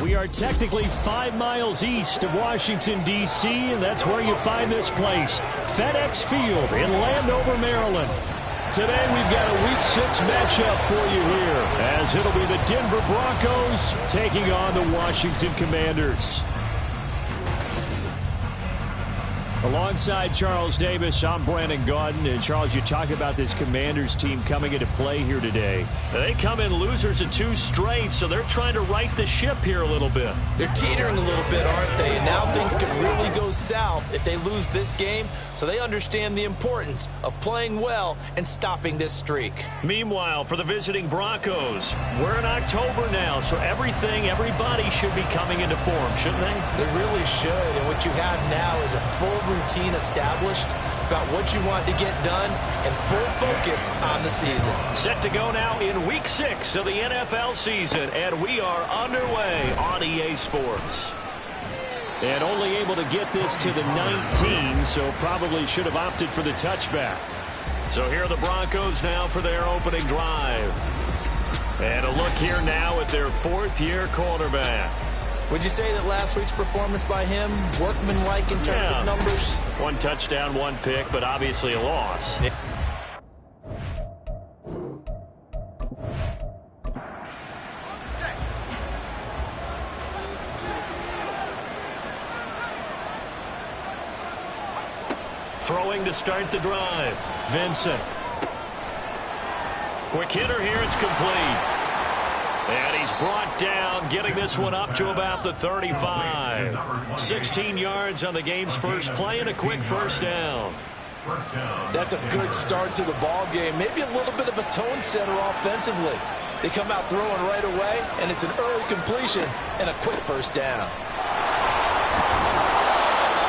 We are technically 5 miles east of Washington, D.C., and that's where you find this place, FedEx Field in Landover, Maryland. Today we've got a Week 6 matchup for you here, as it'll be the Denver Broncos taking on the Washington Commanders. Alongside Charles Davis, I'm Brandon Gaudin. And Charles, you talk about this Commanders team coming into play here today. They come in losers of 2 straight, so they're trying to right the ship here a little bit. They're teetering a little bit, aren't they? And now things could really go south if they lose this game, so they understand the importance of playing well and stopping this streak. Meanwhile, for the visiting Broncos, we're in October now, so everybody should be coming into form, shouldn't they? They really should, and what you have now is a full routine established about what you want to get done and full focus on the season. Set to go now in Week 6 of the NFL season, and we are underway on EA Sports. And only able to get this to the 19, so probably should have opted for the touchback. So here are the Broncos now for their opening drive. And a look here now at their 4th-year quarterback. Would you say that last week's performance by him, workmanlike in terms of numbers? 1 touchdown, 1 pick, but obviously a loss. Yeah. Throwing to start the drive. Vincent. Quick hitter here, it's complete. And he's brought down, getting this one up to about the 35. 16 yards on the game's first play and a quick first down. That's a good start to the ball game. Maybe a little bit of a tone setter offensively. They come out throwing right away, and it's an early completion and a quick first down.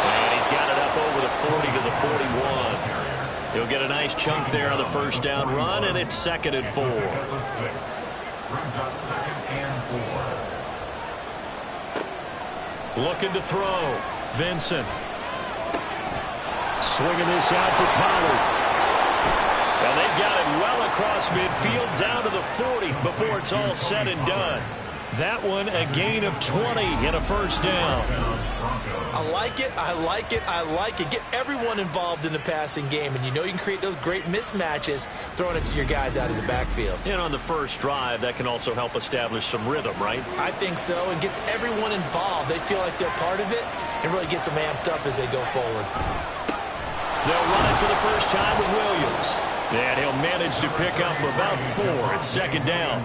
And he's got it up over the 40 to the 41. He'll get a nice chunk there on the first down run, and it's 2nd and 4. Brings up 2nd and 4. Looking to throw. Vincent. Swinging this out for Pollard. And they've got it well across midfield down to the 40 before it's all said and done. That one a gain of 20 and a first down. I like it, I like it, I like it. Get everyone involved in the passing game, and you know you can create those great mismatches throwing it to your guys out of the backfield. And on the first drive, that can also help establish some rhythm, right? I think so, and gets everyone involved. They feel like they're part of it, and really gets them amped up as they go forward. They'll run it for the first time with Williams. And he'll manage to pick up about 4 at 2nd down.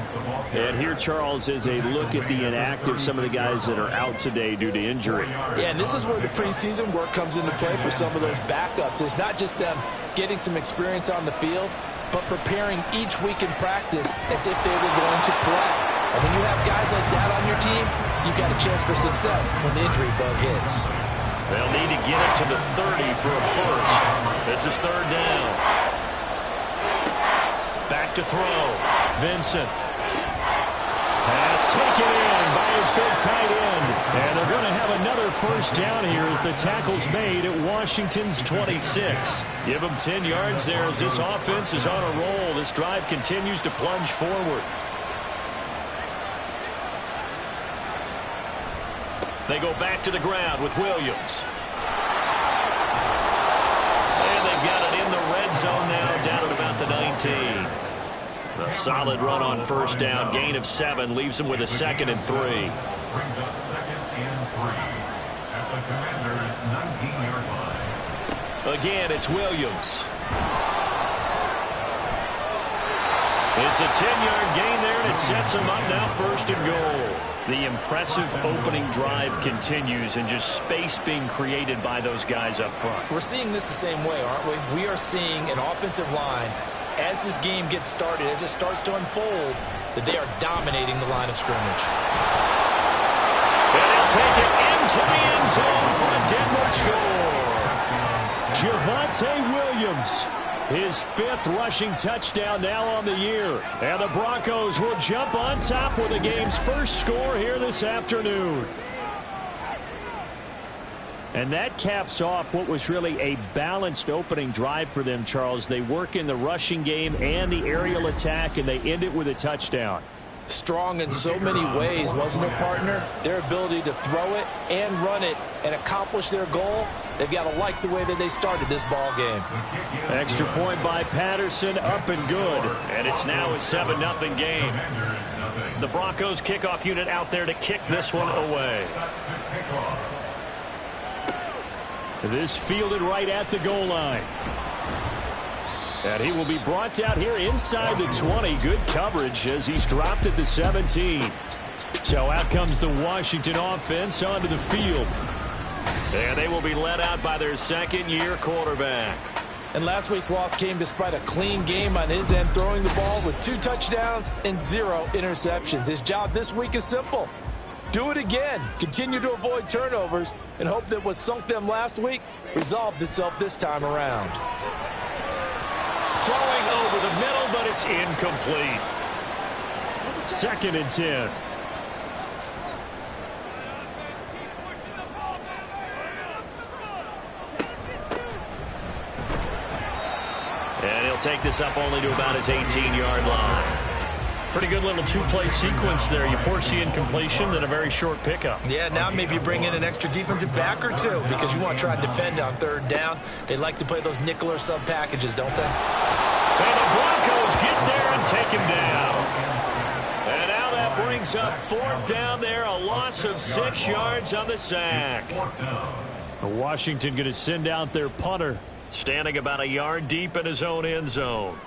And here, Charles, is a look at the inactive, some of the guys that are out today due to injury. Yeah, and this is where the preseason work comes into play for some of those backups. It's not just them getting some experience on the field, but preparing each week in practice as if they were going to play. And when you have guys like that on your team, you've got a chance for success when the injury bug hits. They'll need to get it to the 30 for a first. This is 3rd down. Back to throw. Vincent. Pass taken in by his big tight end. And they're going to have another first down here as the tackle's made at Washington's 26. Give them 10 yards there as this offense is on a roll. This drive continues to plunge forward. They go back to the ground with Williams. And they've got it in the red zone now, down at about the 19. A solid run on first down, gain of 7, leaves them with a 2nd and 3. Brings up 2nd and 3 at the Commanders' 19-yard line. Again, it's Williams. It's a 10-yard gain there, and it sets them up now 1st and goal. The impressive opening drive continues, and just space being created by those guys up front. We're seeing this the same way, aren't we? We are seeing an offensive line, as this game gets started, as it starts to unfold, that they are dominating the line of scrimmage. And they'll take it into the end zone for a Denver score. Javonte Williams. His 5th rushing touchdown now on the year. And the Broncos will jump on top with the game's first score here this afternoon. And that caps off what was really a balanced opening drive for them, Charles. They work in the rushing game and the aerial attack, and they end it with a touchdown. Strong in so many ways, wasn't it, partner? Their ability to throw it and run it and accomplish their goal, they've got to like the way that they started this ball game. Extra point by Patterson, up and good. And it's now a 7-0 game. The Broncos kickoff unit out there to kick this one away. This fielded right at the goal line. And he will be brought out here inside the 20. Good coverage as he's dropped at the 17. So out comes the Washington offense onto the field. And they will be led out by their second-year quarterback. And last week's loss came despite a clean game on his end, throwing the ball with 2 touchdowns and 0 interceptions. His job this week is simple. Do it again. Continue to avoid turnovers and hope that what sunk them last week resolves itself this time around. Throwing over the middle, but it's incomplete. 2nd and 10. And he'll take this up only to about his 18-yard line. Pretty good little 2-play sequence there. You force the incompletion, then a very short pickup. Yeah, now maybe you bring in an extra defensive back or 2 because you want to try and defend on 3rd down. They like to play those nickel or sub packages, don't they? And the Broncos get there and take him down. And now that brings up 4th down there, a loss of 6 yards on the sack. Washington going to send out their punter, standing about a yard deep in his own end zone.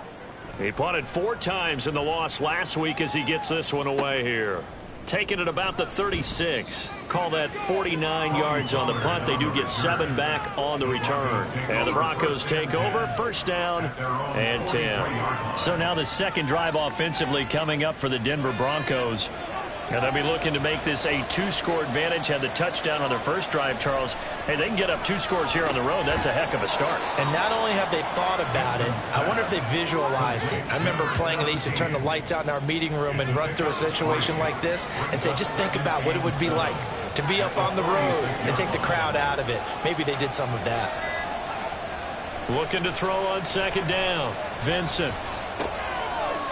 He punted 4 times in the loss last week as he gets this one away here. Taking it about the 36. Call that 49 yards on the punt. They do get 7 back on the return. And the Broncos take over. 1st down and 10. So now the second drive offensively coming up for the Denver Broncos. And they'll be looking to make this a 2-score advantage. Had the touchdown on their first drive, Charles. Hey, they can get up 2 scores here on the road. That's a heck of a start. And not only have they thought about it, I wonder if they visualized it. I remember playing and they used to turn the lights out in our meeting room and run through a situation like this and say, just think about what it would be like to be up on the road and take the crowd out of it. Maybe they did some of that. Looking to throw on 2nd down. Vincent.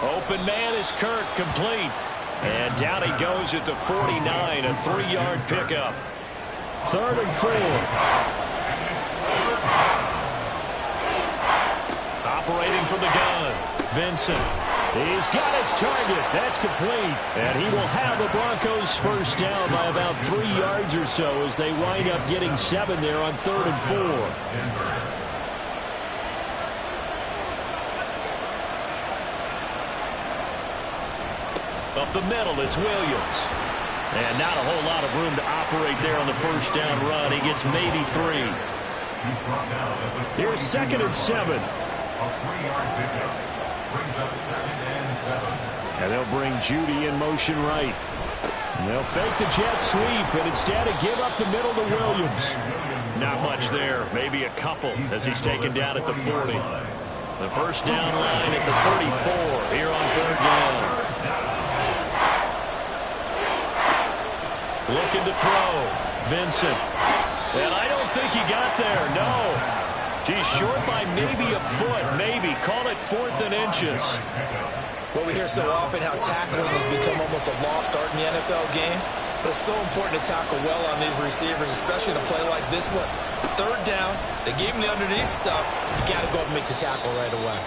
Open man is Kirk, complete. And down he goes at the 49, a 3-yard pickup. 3rd and 4. Operating from the gun. Vincent. He's got his target. That's complete. And he will have the Broncos 1st down by about 3 yards or so as they wind up getting 7 there on 3rd and 4. Up the middle, it's Williams. And not a whole lot of room to operate there on the 1st down run. He gets maybe 3. Here's 2nd and 7. A 3-yard pickup brings up 2nd and 7. And they'll bring Judy in motion right. And they'll fake the jet sweep, and instead of give up the middle to Williams. Not much there, maybe a couple as he's taken down at the 40. The 1st down line at the 34 here on 3rd down. Looking to throw. Vincent. And I don't think he got there. No. He's short by maybe a foot. Maybe. Call it 4th and inches. Well, we hear so often how tackling has become almost a lost art in the NFL game. But it's so important to tackle well on these receivers, especially in a play like this one. 3rd down. They gave him the underneath stuff. You got to go up and make the tackle right away.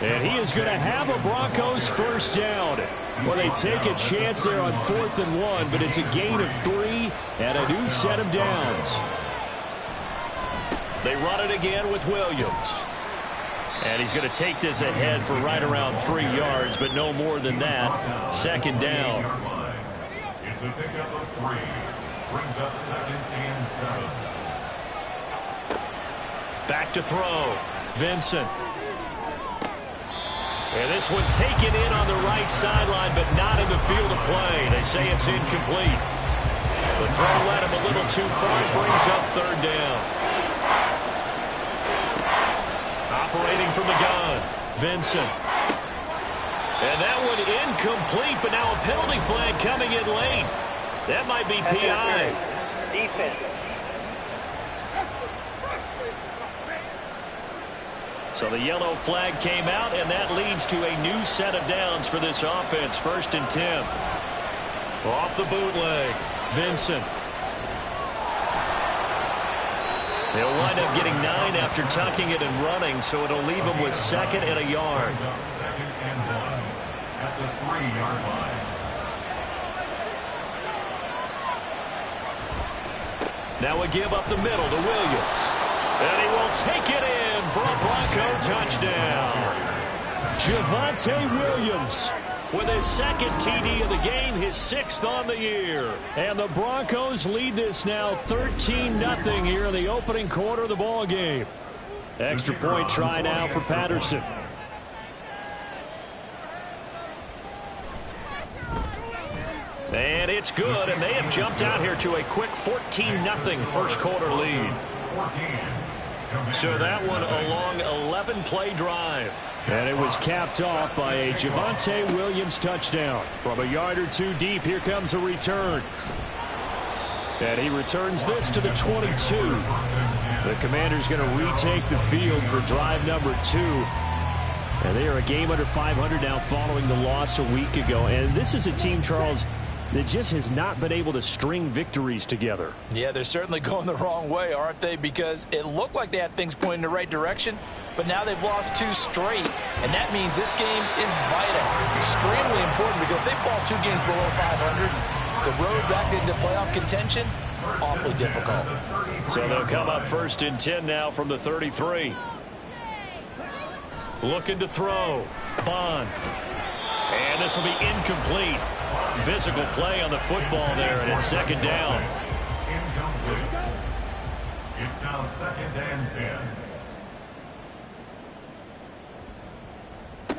And he is going to have a Broncos 1st down. Well, they take a chance there on 4th and 1, but it's a gain of 3 and a new set of downs. They run it again with Williams. And he's going to take this ahead for right around 3 yards, but no more than that. 2nd down. It's a pickup of 3. Brings up 2nd and 7. Back to throw. Vincent. And this one taken in on the right sideline, but not in the field of play. They say it's incomplete. The throw led him a little too far. Brings up 3rd down. Operating from the gun. Vincent. And that one incomplete, but now a penalty flag coming in late. That might be PI. Defense. So the yellow flag came out, and that leads to a new set of downs for this offense. 1st and 10. Off the bootleg, Vincent. They'll wind up getting 9 after tucking it and running, so it'll leave them with 2nd and a yard. 2nd and 1 at the 3-yard line. Now a give up the middle to Williams. And he will take it in for a Bronco touchdown. Javonte Williams with his 2nd TD of the game, his 6th on the year. And the Broncos lead this now 13-0 here in the opening quarter of the ball game. Extra point try now for Patterson. And it's good, and they have jumped out here to a quick 14-0 first quarter lead. So that one a long 11-play drive. And it was capped off by a Javonte Williams touchdown. From a yard or 2 deep, here comes a return. And he returns this to the 22. The Commanders going to retake the field for drive number 2. And they are a game under 500 now following the loss a week ago. And this is a team, Charles, that just has not been able to string victories together. Yeah, they're certainly going the wrong way, aren't they? Because it looked like they had things pointing in the right direction, but now they've lost 2 straight, and that means this game is vital, extremely important, because if they fall 2 games below 500, the road back into playoff contention, awfully difficult. So they'll come up 1st and 10 now from the 33. Looking to throw. Bond. And this will be incomplete. Physical play on the football there, and it's 2nd down. Incomplete. It's now 2nd and 10.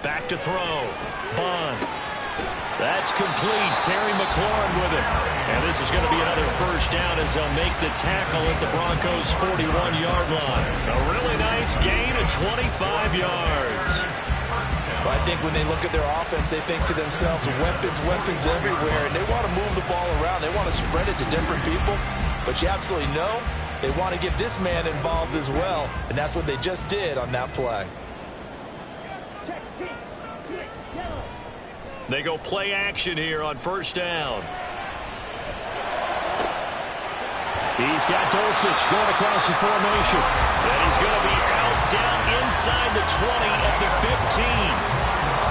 Back to throw. Bond. That's complete. Terry McLaurin with it. And this is going to be another 1st down as they'll make the tackle at the Broncos' 41-yard line. A really nice gain of 25 yards. But I think when they look at their offense, they think to themselves, weapons everywhere, and they want to move the ball around. They want to spread it to different people. But you absolutely know they want to get this man involved as well, and that's what they just did on that play. They go play action here on 1st down. He's got Dulcich going across the formation. And he's going to be out down inside the 20 at the 15.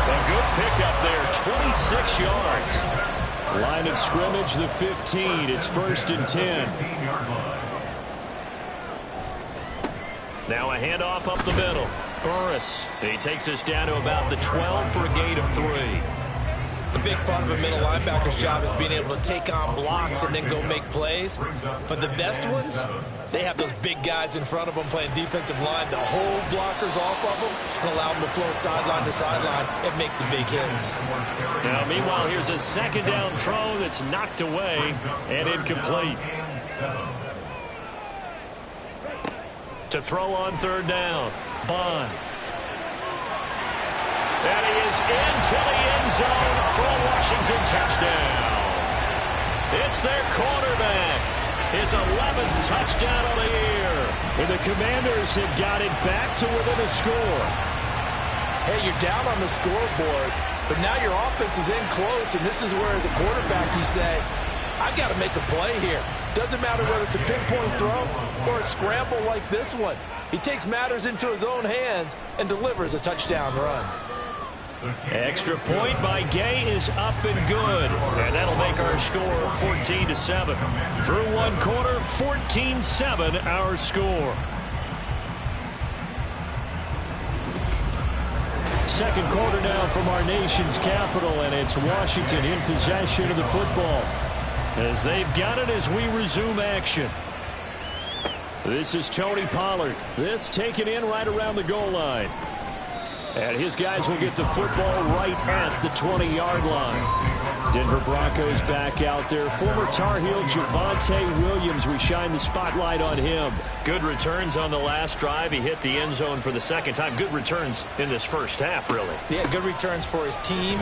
A good pickup there, 26 yards. Line of scrimmage, the 15. It's 1st and 10. Now a handoff up the middle. Burris. He takes us down to about the 12 for a gain of 3. A big part of a middle linebacker's job is being able to take on blocks and then go make plays. But the best ones, they have those big guys in front of them playing defensive line to hold blockers off of them and allow them to flow sideline to sideline and make the big hits. Now, meanwhile, here's a 2nd down throw that's knocked away and incomplete. To throw on 3rd down, Bond. And he is into the end zone for a Washington touchdown. It's their quarterback. His 11th touchdown of the year. And the Commanders have got it back to within a score. Hey, you're down on the scoreboard, but now your offense is in close, and this is where, as a quarterback, you say, I've got to make a play here. Doesn't matter whether it's a pinpoint throw or a scramble like this one. He takes matters into his own hands and delivers a touchdown run. Extra point by Gay is up and good. And that'll make our score 14-7. Through 1 quarter, 14-7 our score. 2nd quarter now from our nation's capital, and it's Washington in possession of the football as they've got it as we resume action. This is Tony Pollard. This taken in right around the goal line. And his guys will get the football right at the 20-yard line. Denver Broncos back out there. Former Tar Heel Javonte Williams, we shine the spotlight on him. Good returns on the last drive. He hit the end zone for the 2nd time. Good returns in this 1st half, really. Yeah, good returns for his team.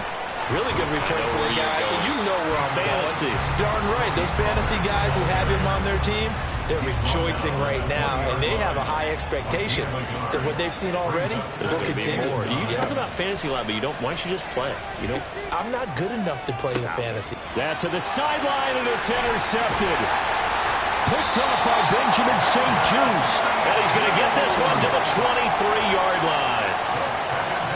Really good return for the guy. And you know where I'm fantasy. going. Darn right. Those fantasy guys who have him on their team, They're rejoicing right now, and they have a high expectation that what they've seen already will continue. You talk about fantasy a lot, but you don't. Why don't you just play? You know, I'm not good enough to play the fantasy. That to the sideline, and it's intercepted. Picked off by Benjamin St. Juice. And he's going to get this one to the 23-yard line.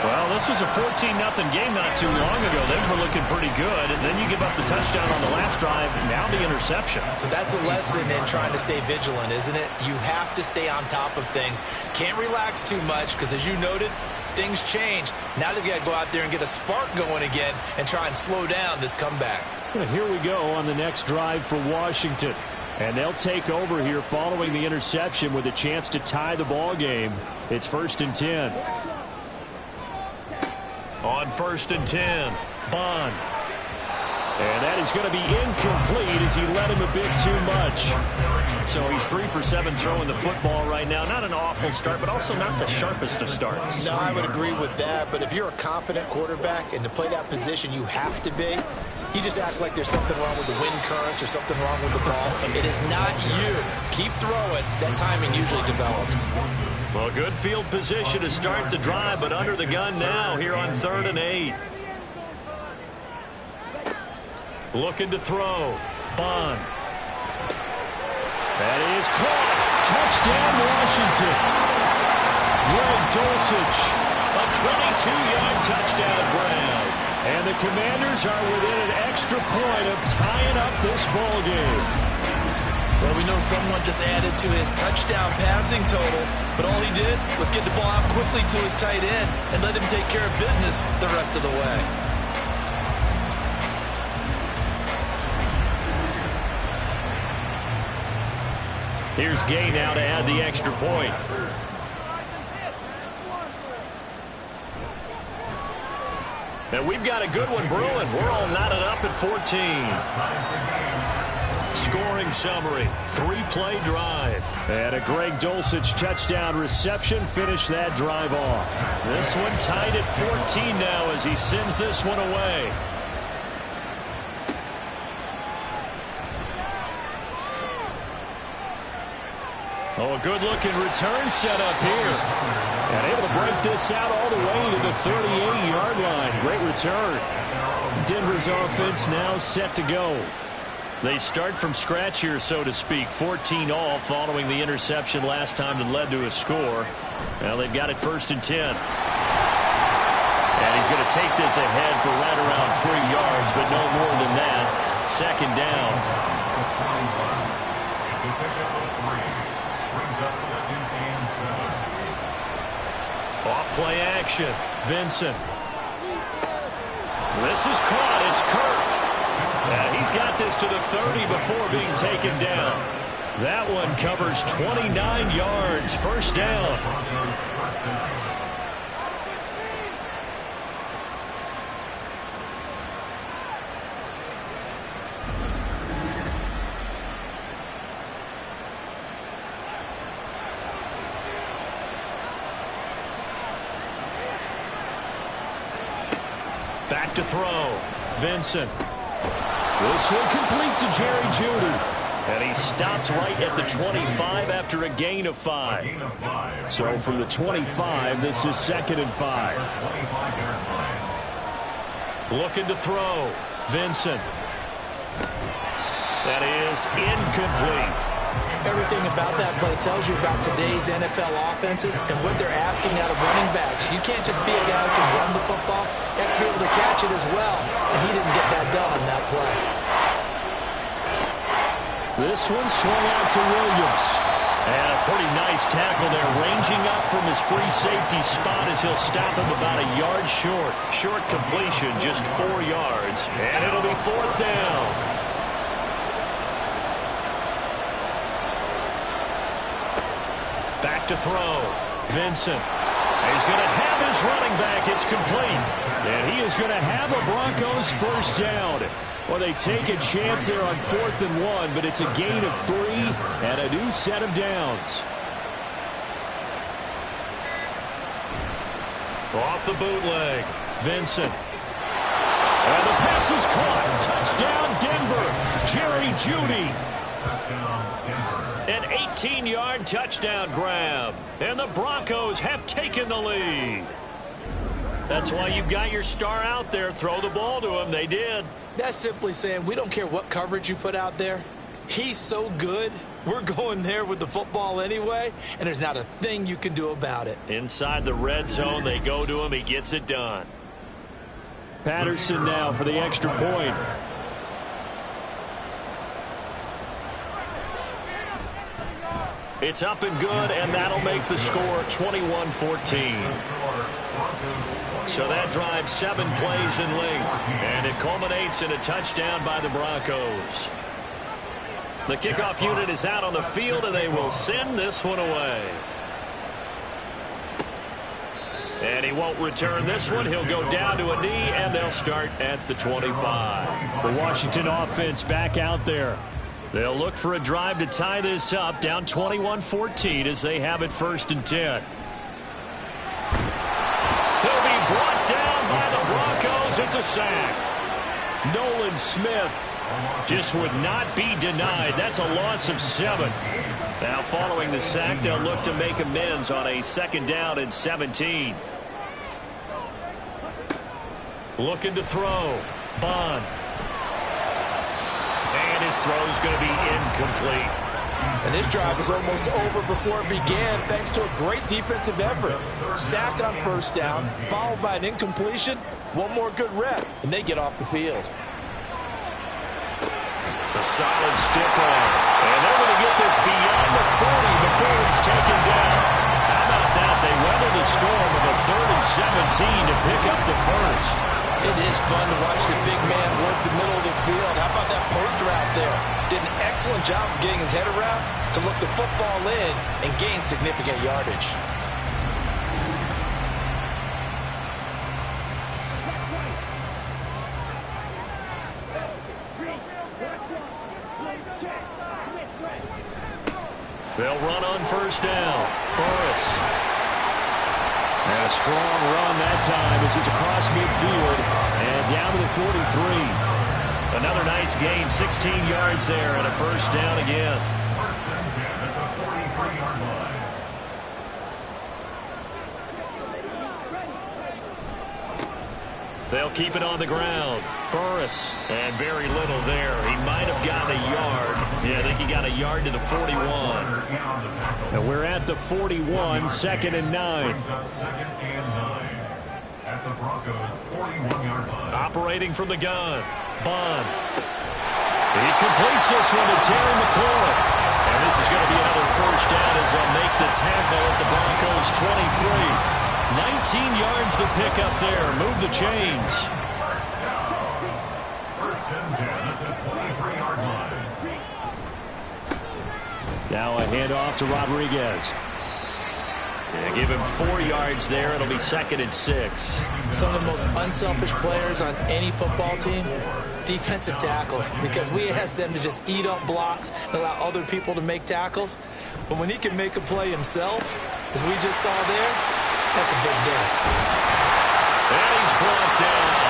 Well, this was a 14-0 game not too long ago. Things were looking pretty good. And then you give up the touchdown on the last drive. Now the interception. So that's a lesson in trying to stay vigilant, isn't it? You have to stay on top of things. Can't relax too much because, as you noted, things change. Now they've got to go out there and get a spark going again and try and slow down this comeback. Well, here we go on the next drive for Washington. And they'll take over here following the interception with a chance to tie the ball game. It's 1st and 10. On 1st and 10, Bond. And that is going to be incomplete as he led him a bit too much. So he's 3 for 7 throwing the football right now. Not an awful start, but also not the sharpest of starts. No, I would agree with that. But if you're a confident quarterback and to play that position, you have to be. You just act like there's something wrong with the wind currents or something wrong with the ball. It is not you. Keep throwing. That timing usually develops. Well, good field position to start the drive, but under the gun now here on 3rd and 8. Looking to throw. Bond. That is caught. Touchdown, Washington. Greg Dulcich. A 22-yard touchdown grab. And the Commanders are within an extra point of tying up this ball game. Well, we know someone just added to his touchdown passing total, but all he did was get the ball out quickly to his tight end and let him take care of business the rest of the way. Here's Gay now to add the extra point. And we've got a good one brewing. We're all knotted up at 14. Scoring summary, 3-play drive. And a Greg Dulcich touchdown reception finished that drive off. This one tied at 14 now as he sends this one away. Oh, a good-looking return set up here. And able to break this out all the way to the 38-yard line. Great return. Denver's offense now set to go. They start from scratch here, so to speak. 14-all following the interception last time that led to a score. Well, they've got it 1st and 10. And he's going to take this ahead for right around 3 yards, but no more than that. 2nd down. Off play action. Vincent. This is caught. It's Kirk. And he's got this to the 30 before being taken down. That one covers 29 yards. 1st down. Back to throw. Vincent. This one complete to Jerry Jeudy. And he stopped right at the 25 after a gain of 5. So from the 25, this is 2nd and 5. Looking to throw. Vincent. That is incomplete. Everything about that play tells you about today's NFL offenses and what they're asking out of running backs. You can't just be a guy who can run the football. You have to be able to catch it as well. And he didn't get that done on that play. This one swung out to Williams. And a pretty nice tackle there, ranging up from his free safety spot as he'll stop him about a yard short. Short completion, just 4 yards. And it'll be 4th down. Back to throw. Vincent. He's going to have his running back. It's complete. And he is going to have a Broncos 1st down. Well, they take a chance there on 4th and 1, but it's a gain of 3 and a new set of downs. Off the bootleg. Vincent. And the pass is caught. Touchdown, Denver. Jerry Jeudy. Touchdown, Denver. An 18-yard touchdown grab. And the Broncos have taken the lead. That's why you've got your star out there. Throw the ball to him. They did. That's simply saying we don't care what coverage you put out there. He's so good. We're going there with the football anyway, and there's not a thing you can do about it. Inside the red zone, they go to him. He gets it done. Patterson now for the extra point. It's up and good, and that'll make the score 21-14. So that drives 7 plays in length, and it culminates in a touchdown by the Broncos. The kickoff unit is out on the field, and they will send this one away. And he won't return this one. He'll go down to a knee, and they'll start at the 25. The Washington offense back out there. They'll look for a drive to tie this up, down 21-14 as they have it 1st and 10. He'll be brought down by the Broncos. It's a sack. Nolan Smith just would not be denied. That's a loss of 7. Now following the sack, they'll look to make amends on a 2nd down and 17. Looking to throw. Bond. And his throw's going to be incomplete. And this drive was almost over before it began thanks to a great defensive effort. Sack on 1st down, followed by an incompletion. One more good rep, and they get off the field. A solid stiff arm. And they're going to get this beyond the 40 before it's taken down. How about that? They weather the storm with a 3rd and 17 to pick up the 1st. It is fun to watch the big man work the middle of the field. How about that poster out there? Did an excellent job of getting his head around to look the football in and gain significant yardage. They'll run on 1st down. Burris. And a strong run that time as he's across midfield and down to the 43. Another nice gain, 16 yards there, and a 1st down again. 1st and 10 at the 43-yard line. They'll keep it on the ground. Burris, and very little there. He might have gotten a yard. Yeah, I think he got a yard to the 41. And we're at the 41, 2nd and 9. 2nd and 9 at the Broncos 41-yard line. Operating from the gun. Bond. He completes this one to Terry McLaurin. And this is going to be another 1st down as they'll make the tackle at the Broncos 23. 19 yards to pick up there. Move the chains. 1st and 10 at the 23-yard line. Now a handoff to Rodriguez. Yeah, give him 4 yards there. It'll be 2nd and 6. Some of the most unselfish players on any football team, defensive tackles, because we ask them to just eat up blocks and allow other people to make tackles. But when he can make a play himself, as we just saw there, that's a big day. And he's brought down.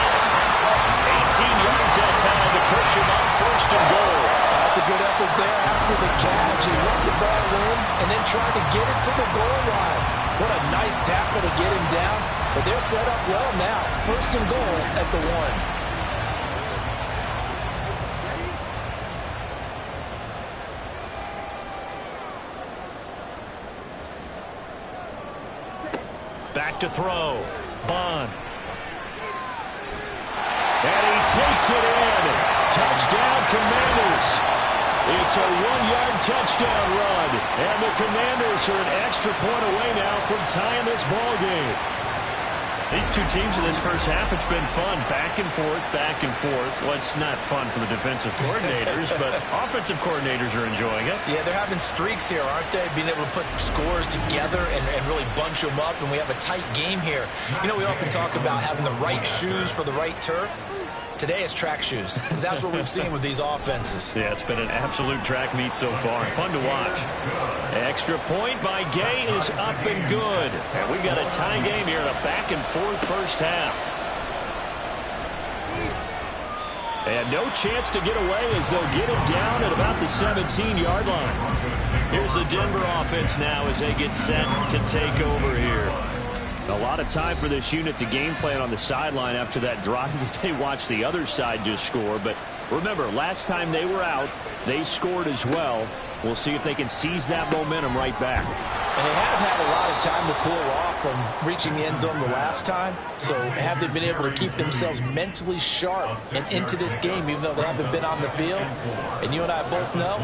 18 yards that time to push him up 1st and goal. That's a good effort there after the catch. He left the ball in and then tried to get it to the goal line. What a nice tackle to get him down. But they're set up well now. 1st and goal at the 1. Back to throw. Bond. And he takes it in. Touchdown, Commanders. It's a 1-yard touchdown run. And the Commanders are an extra point away now from tying this ball game. These two teams in this first half, it's been fun. Back and forth, back and forth. Well, it's not fun for the defensive coordinators, but offensive coordinators are enjoying it. Yeah, they're having streaks here, aren't they? Being able to put scores together and really bunch them up, and we have a tight game here. You know, we often talk about having the right shoes for the right turf. Today it's track shoes. That's what we've seen with these offenses. Yeah, it's been an absolute track meet so far. Fun to watch. Extra point by Gay is up and good. And we've got a tie game here in a back-and-forth first half. And no chance to get away as they'll get him down at about the 17-yard line. Here's the Denver offense now as they get set to take over here. A lot of time for this unit to game plan on the sideline after that drive that they watched the other side just score. But remember, last time they were out, they scored as well. We'll see if they can seize that momentum right back. And they have had a lot of time to cool off from reaching the end zone the last time. So have they been able to keep themselves mentally sharp and into this game, even though they haven't been on the field? And you and I both know,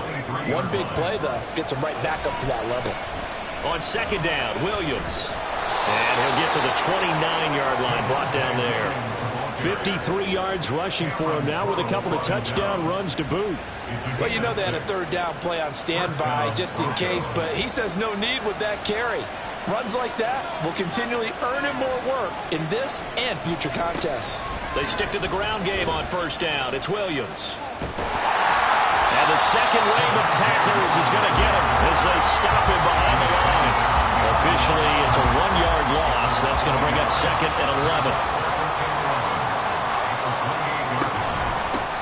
one big play, though, gets them right back up to that level. On second down, Williams. And he'll get to the 29-yard line, brought down there. 53 yards rushing for him now with a couple of touchdown runs to boot. Well, you know they had a third down play on standby just in case, but he says no need with that carry. Runs like that will continually earn him more work in this and future contests. They stick to the ground game on first down. It's Williams. And the second wave of tacklers is going to get him as they stop him behind the line. Officially, it's a 1-yard loss. That's going to bring up second and 11.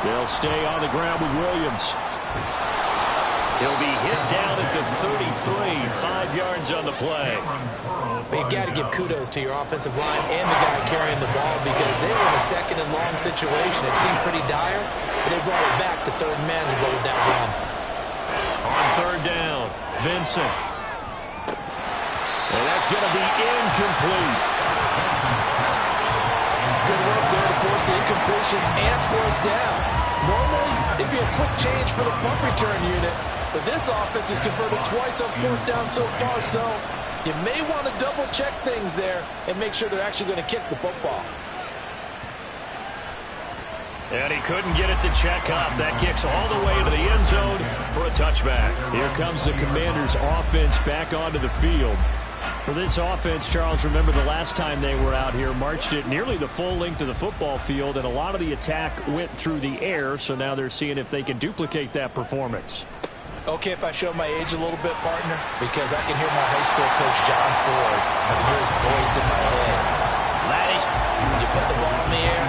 They'll stay on the ground with Williams. He'll be hit down at the 33, 5 yards on the play. But you got to give kudos to your offensive line and the guy carrying the ball because they were in a second and long situation. It seemed pretty dire, but they brought it back to third and manageable with that run. On third down, Vincent. And that's going to be incomplete. Good work there to force the incompletion and fourth down. Normally, it'd be a quick change for the punt return unit, but this offense has converted twice on fourth down so far, so you may want to double-check things there and make sure they're actually going to kick the football. And he couldn't get it to check up. That kicks all the way into the end zone for a touchback. Here comes the Commanders' offense back onto the field. For this offense, Charles, remember the last time they were out here, marched it nearly the full length of the football field, and a lot of the attack went through the air, so now they're seeing if they can duplicate that performance. Okay, if I show my age a little bit, partner, because I can hear my high school coach, John Ford. I can hear his voice in my head. Laddie, when you put the ball in the air,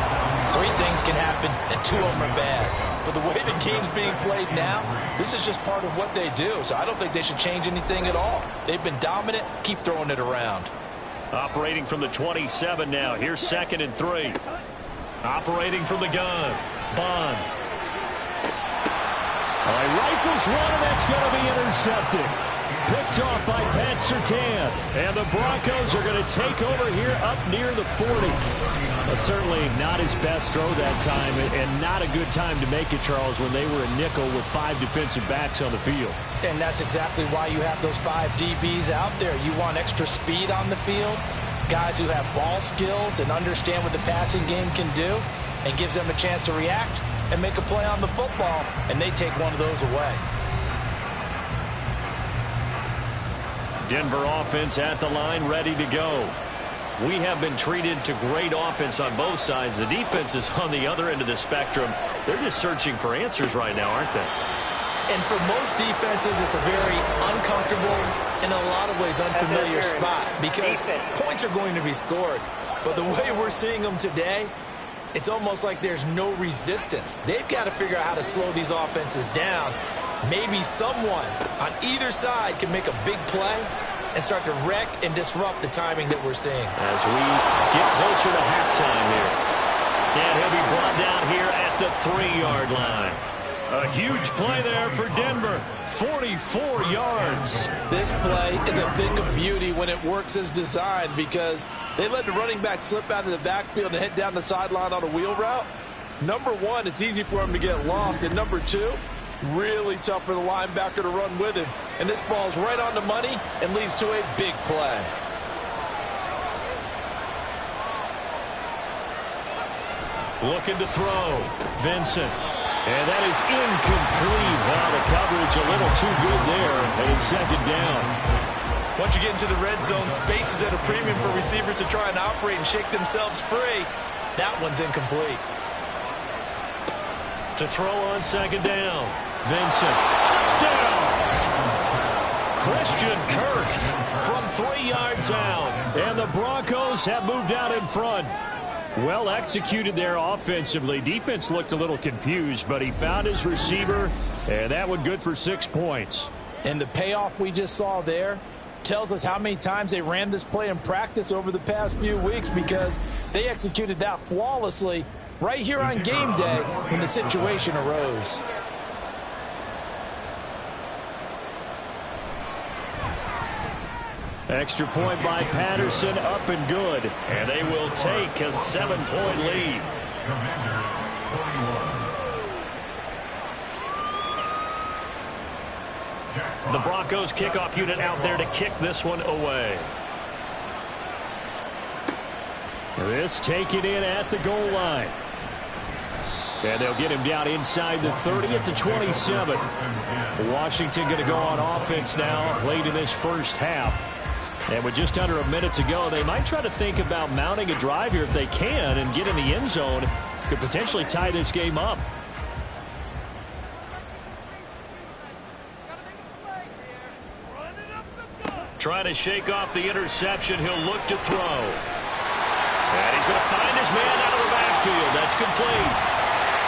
3 things can happen, and 2 of them are bad. But the way the game's being played now, this is just part of what they do. So I don't think they should change anything at all. They've been dominant. Keep throwing it around. Operating from the 27 now. Here's second and 3. Operating from the gun. Bond. He rifles one, and that's going to be intercepted. Picked off by Pat Surtain. And the Broncos are going to take over here up near the 40. Certainly not his best throw that time, and not a good time to make it, Charles, when they were a nickel with 5 defensive backs on the field. And that's exactly why you have those 5 DBs out there. You want extra speed on the field, guys who have ball skills and understand what the passing game can do, and gives them a chance to react and make a play on the football, and they take one of those away. Denver offense at the line, ready to go. We have been treated to great offense on both sides. The defense is on the other end of the spectrum. They're just searching for answers right now, aren't they? And for most defenses, it's a very uncomfortable, in a lot of ways, unfamiliar spot because points are going to be scored. But the way we're seeing them today, it's almost like there's no resistance. They've got to figure out how to slow these offenses down. Maybe someone on either side can make a big play and start to wreck and disrupt the timing that we're seeing. As we get closer to halftime here. And he'll be brought down here at the 3-yard line. A huge play there for Denver. 44 yards. This play is a thing of beauty when it works as designed because they let the running back slip out of the backfield and head down the sideline on a wheel route. Number 1, it's easy for him to get lost. And number 2, really tough for the linebacker to run with him. And this ball's right on the money and leads to a big play. Looking to throw. Vincent. And that is incomplete. Wow, the coverage a little too good there. And it's second down. Once you get into the red zone, space is at a premium for receivers to try and operate and shake themselves free. That one's incomplete. To throw on second down. Vincent. Touchdown! Christian Kirk from 3 yards out. And the Broncos have moved out in front. Well executed there offensively. Defense looked a little confused, but he found his receiver, and that one good for 6 points. And the payoff we just saw there tells us how many times they ran this play in practice over the past few weeks, because they executed that flawlessly right here on game day when the situation arose. Extra point by Patterson, up and good. And they will take a 7-point lead. Commanders 41. The Broncos kickoff unit out there to kick this one away. This taken in at the goal line. And they'll get him down inside the 30 at the 27. Washington going to go on offense now late in this first half. And with just under a minute to go, they might try to think about mounting a drive here if they can and get in the end zone. Could potentially tie this game up. Trying to shake off the interception. He'll look to throw. And he's going to find his man out of the backfield. That's complete.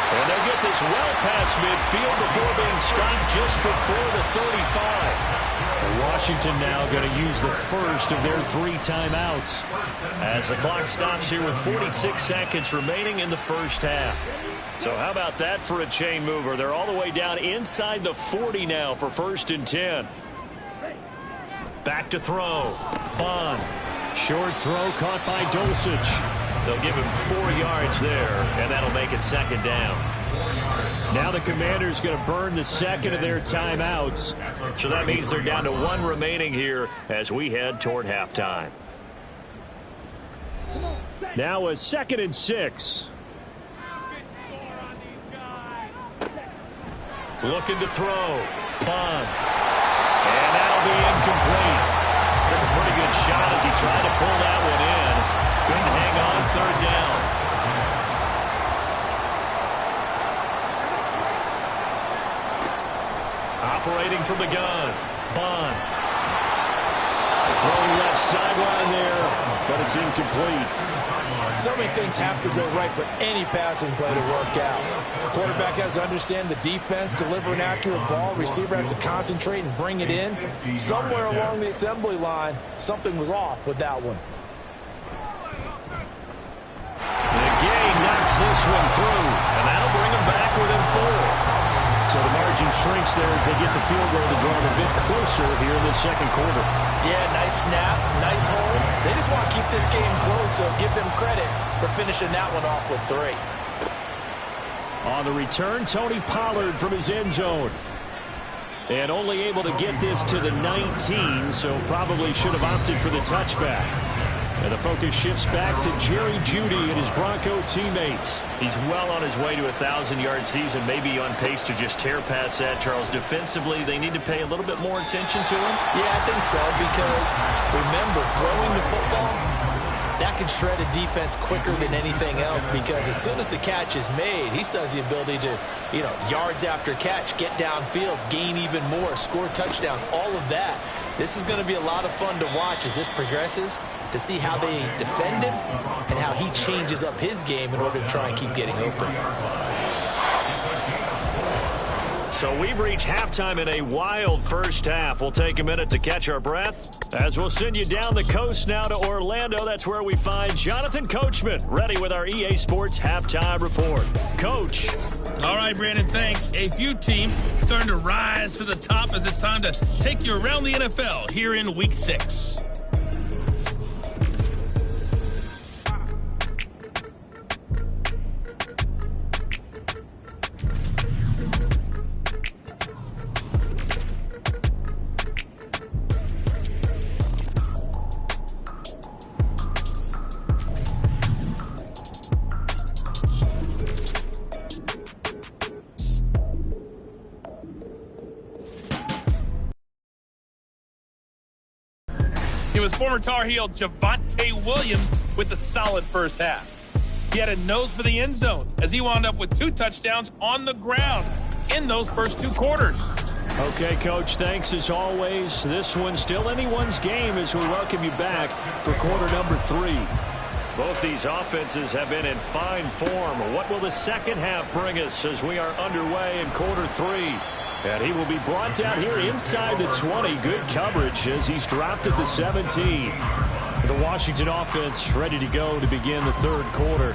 And they'll get this well past midfield before being stopped just before the 35. Washington now going to use the first of their 3 timeouts as the clock stops here with 46 seconds remaining in the first half. So how about that for a chain mover? They're all the way down inside the 40 now for 1st and 10. Back to throw. Bond. Short throw caught by Dulcich. They'll give him 4 yards there, and that'll make it 2nd down. Now the Commanders going to burn the second of their timeouts. So that means they're down to 1 remaining here as we head toward halftime. Now a 2nd and 6. Looking to throw. Bond. And that'll be incomplete. Took a pretty good shot as he tried to pull that one in. Couldn't hang on 3rd down. Operating from the gun. Bond. Throwing left sideline there, but it's incomplete. So many things have to go right for any passing play to work out. Quarterback has to understand the defense, deliver an accurate ball. Receiver has to concentrate and bring it in. Somewhere along the assembly line, something was off with that one. McGay knocks this one through, and that'll bring him back within 4. So the margin shrinks there as they get the field goal to draw them a bit closer here in the 2nd quarter. Yeah, nice snap, nice hold. They just want to keep this game close, so give them credit for finishing that one off with 3. On the return, Tony Pollard from his end zone. And only able to get this to the 19, so probably should have opted for the touchback. And the focus shifts back to Jerry Jeudy and his Bronco teammates. He's well on his way to a 1,000-yard season, maybe on pace to just tear past that, Charles. Defensively, they need to pay a little bit more attention to him. Yeah, I think so, because remember, throwing the football, that can shred a defense quicker than anything else, because as soon as the catch is made, he still has the ability to, yards after catch, get downfield, gain even more, score touchdowns, all of that. This is going to be a lot of fun to watch as this progresses, to see how they defend him and how he changes up his game in order to try and keep getting open. So we've reached halftime in a wild first half. We'll take a minute to catch our breath as we'll send you down the coast now to Orlando. That's where we find Jonathan Coachman ready with our EA Sports Halftime Report. Coach. All right, Brandon, thanks. A few teams starting to rise to the top as it's time to take you around the NFL here in Week 6. It was former Tar Heel Javonte Williams with a solid first half. He had a nose for the end zone as he wound up with 2 touchdowns on the ground in those first 2 quarters. Okay, Coach, thanks as always. This one's still anyone's game as we welcome you back for quarter number 3. Both these offenses have been in fine form. What will the second half bring us as we are underway in quarter 3? And he will be brought down here inside the 20. Good coverage as he's dropped at the 17. The Washington offense ready to go to begin the third quarter.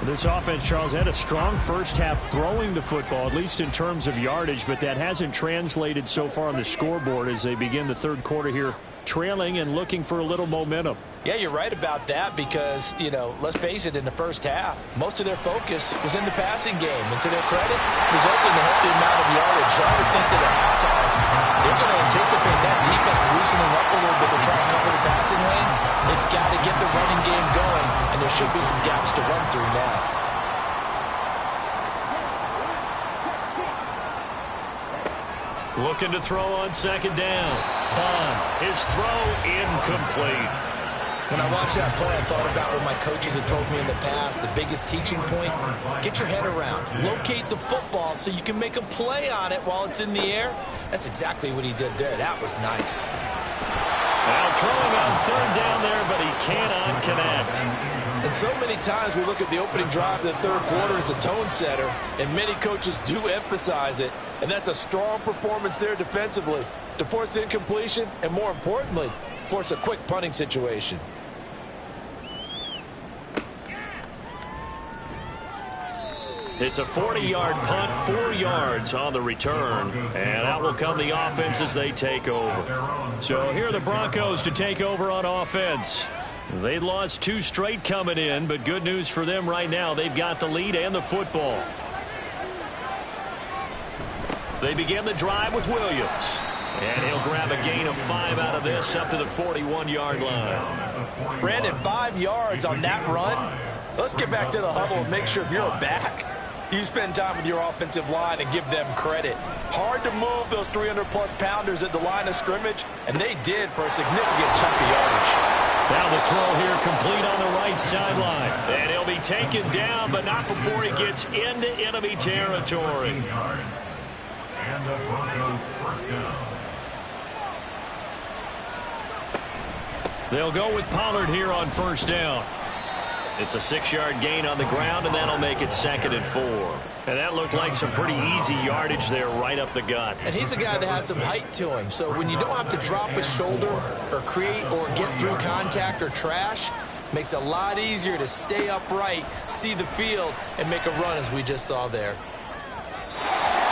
This offense, Charles, had a strong first half throwing the football, at least in terms of yardage, but that hasn't translated so far on the scoreboard as they begin the third quarter here, trailing and looking for a little momentum. Yeah, you're right about that because, you know, let's face it, in the first half, most of their focus was in the passing game. And to their credit, resulting in a healthy amount of yardage. So I would think that at halftime, they're going to anticipate that defense loosening up a little bit to try and cover the passing lanes. They've got to get the running game going, and there should be some gaps to run through now. Looking to throw on second down. Bond, his throw incomplete. When I watched that play, I thought about what my coaches had told me in the past. The biggest teaching point, get your head around. Locate the football so you can make a play on it while it's in the air. That's exactly what he did there. That was nice. Now throwing on third down there, but he cannot connect. And so many times we look at the opening drive of the third quarter as a tone setter, and many coaches do emphasize it. And that's a strong performance there defensively to force incompletion and, more importantly, force a quick punting situation. It's a 40-yard punt, 4 yards on the return, and out will come the offense as they take over. So here are the Broncos to take over on offense. They lost 2 straight coming in, but good news for them right now. They've got the lead and the football. They begin the drive with Williams. And he'll grab a gain of 5 out of this up to the 41-yard line. Brandon, 5 yards on that run. Let's get back to the huddle and make sure if you're a back, you spend time with your offensive line and give them credit. Hard to move those 300-plus pounders at the line of scrimmage, and they did for a significant chunk of yardage. Now the throw here complete on the right sideline. And he'll be taken down, but not before he gets into enemy territory. And the Broncos first down. They'll go with Pollard here on first down. It's a 6-yard gain on the ground, and that'll make it 2nd and 4. And that looked like some pretty easy yardage there right up the gut. And he's a guy that has some height to him. So when you don't have to drop a shoulder or create or get through contact or trash, makes it a lot easier to stay upright, see the field, and make a run as we just saw there.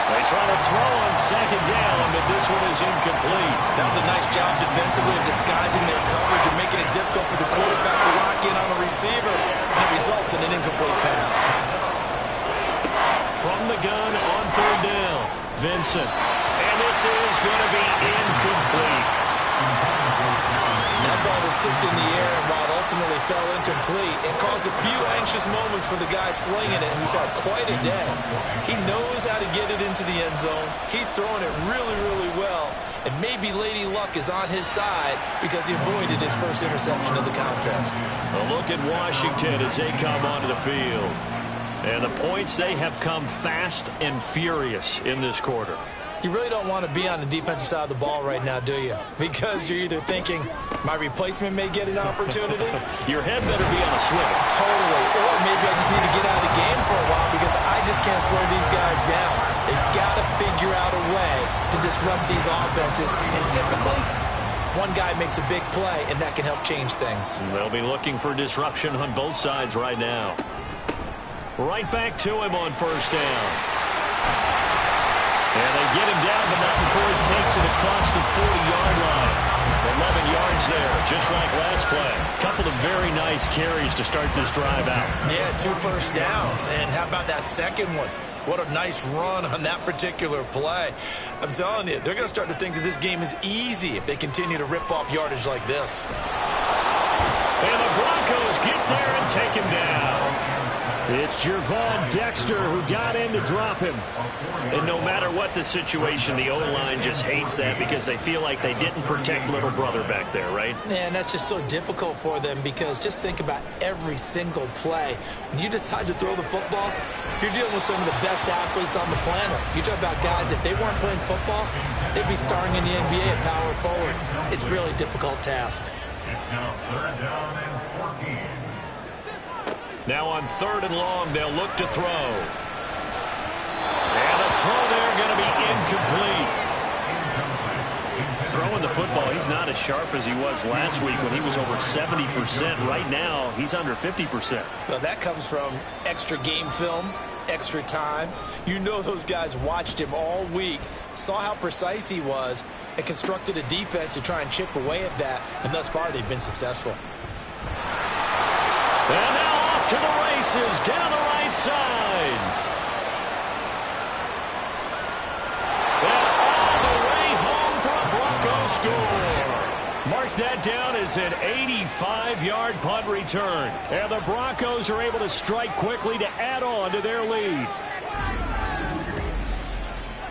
They try to throw on second down, but this one is incomplete. That was a nice job defensively of disguising their coverage and making it difficult for the quarterback to lock in on a receiver, and it results in an incomplete pass. From the gun on third down, Vincent. And this is going to be incomplete. That ball was tipped in the air, and while it ultimately fell incomplete, it caused a few anxious moments for the guy slinging it, who's had quite a day. He knows how to get it into the end zone. He's throwing it really, really well, and maybe Lady Luck is on his side because he avoided his first interception of the contest. A look at Washington as they come onto the field. And the points, they have come fast and furious in this quarter. You really don't want to be on the defensive side of the ball right now, do you? Because you're either thinking, my replacement may get an opportunity. Your head better be on a swivel. Totally. Or maybe I just need to get out of the game for a while because I just can't slow these guys down. They've got to figure out a way to disrupt these offenses. And typically, one guy makes a big play, and that can help change things. They'll be looking for disruption on both sides right now. Right back to him on first down. And they get him down, but not before he takes it across the 40-yard line. 11 yards there, just like last play. Couple of very nice carries to start this drive out. Yeah, 2 first downs. And how about that second one? What a nice run on that particular play. I'm telling you, they're going to start to think that this game is easy if they continue to rip off yardage like this. And the Broncos get there and take him down. It's Gervon Dexter who got in to drop him. And no matter what the situation, the O-line just hates that because they feel like they didn't protect little brother back there, right? Yeah, and that's just so difficult for them because just think about every single play. When you decide to throw the football, you're dealing with some of the best athletes on the planet. You talk about guys, if they weren't playing football, they'd be starring in the NBA at power forward. It's a really difficult task. It's now 3rd down and 14. Now on 3rd and long, they'll look to throw. And the throw there going to be incomplete. Throwing the football, he's not as sharp as he was last week when he was over 70%. Right now, he's under 50%. Well, that comes from extra game film, extra time. You know those guys watched him all week, saw how precise he was, and constructed a defense to try and chip away at that, and thus far they've been successful. And now off to the races down the right side. And all the way home for a Broncos score. Mark that down as an 85-yard punt return. And the Broncos are able to strike quickly to add on to their lead.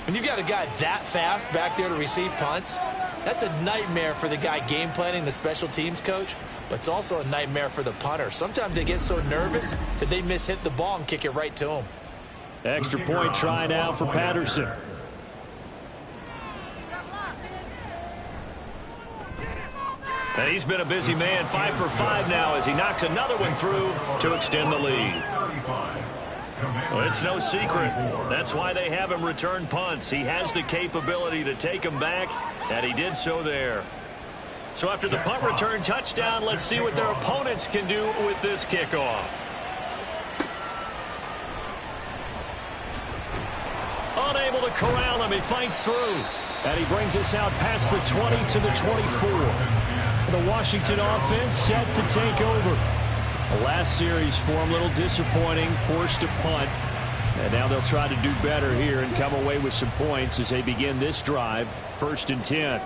When you've got a guy that fast back there to receive punts, that's a nightmare for the guy game planning, the special teams coach, but it's also a nightmare for the punter. Sometimes they get so nervous that they mishit the ball and kick it right to him. Extra point try now for Patterson. And he's been a busy man, 5 for 5 now as he knocks another one through to extend the lead. Well, it's no secret. That's why they have him return punts. He has the capability to take them back, and he did so there. So after the punt return touchdown, let's see what their opponents can do with this kickoff. Unable to corral him, he fights through. And he brings us out past the 20 to the 24. The Washington offense set to take over. The last series for him, a little disappointing, forced a punt. And now they'll try to do better here and come away with some points as they begin this drive, 1st and 10.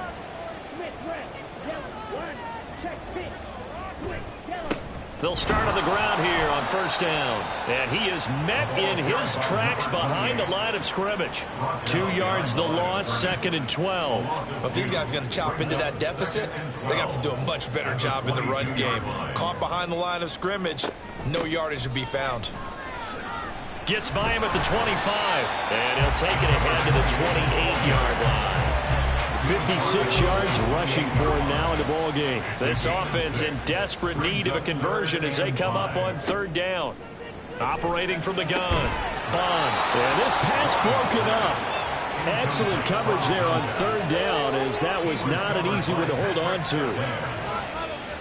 They'll start on the ground here on 1st down. And he is met in his tracks behind the line of scrimmage. 2 yards the loss, 2nd and 12. But if these guys are going to chop into that deficit, they're going to have to do a much better job in the run game. Caught behind the line of scrimmage, no yardage to be found. Gets by him at the 25. And he'll take it ahead to the 28-yard line. 56 yards rushing for him now in the ball game. This offense in desperate need of a conversion as they come up on 3rd down. Operating from the gun. Bond. And this pass broken up. Excellent coverage there on 3rd down as that was not an easy one to hold on to.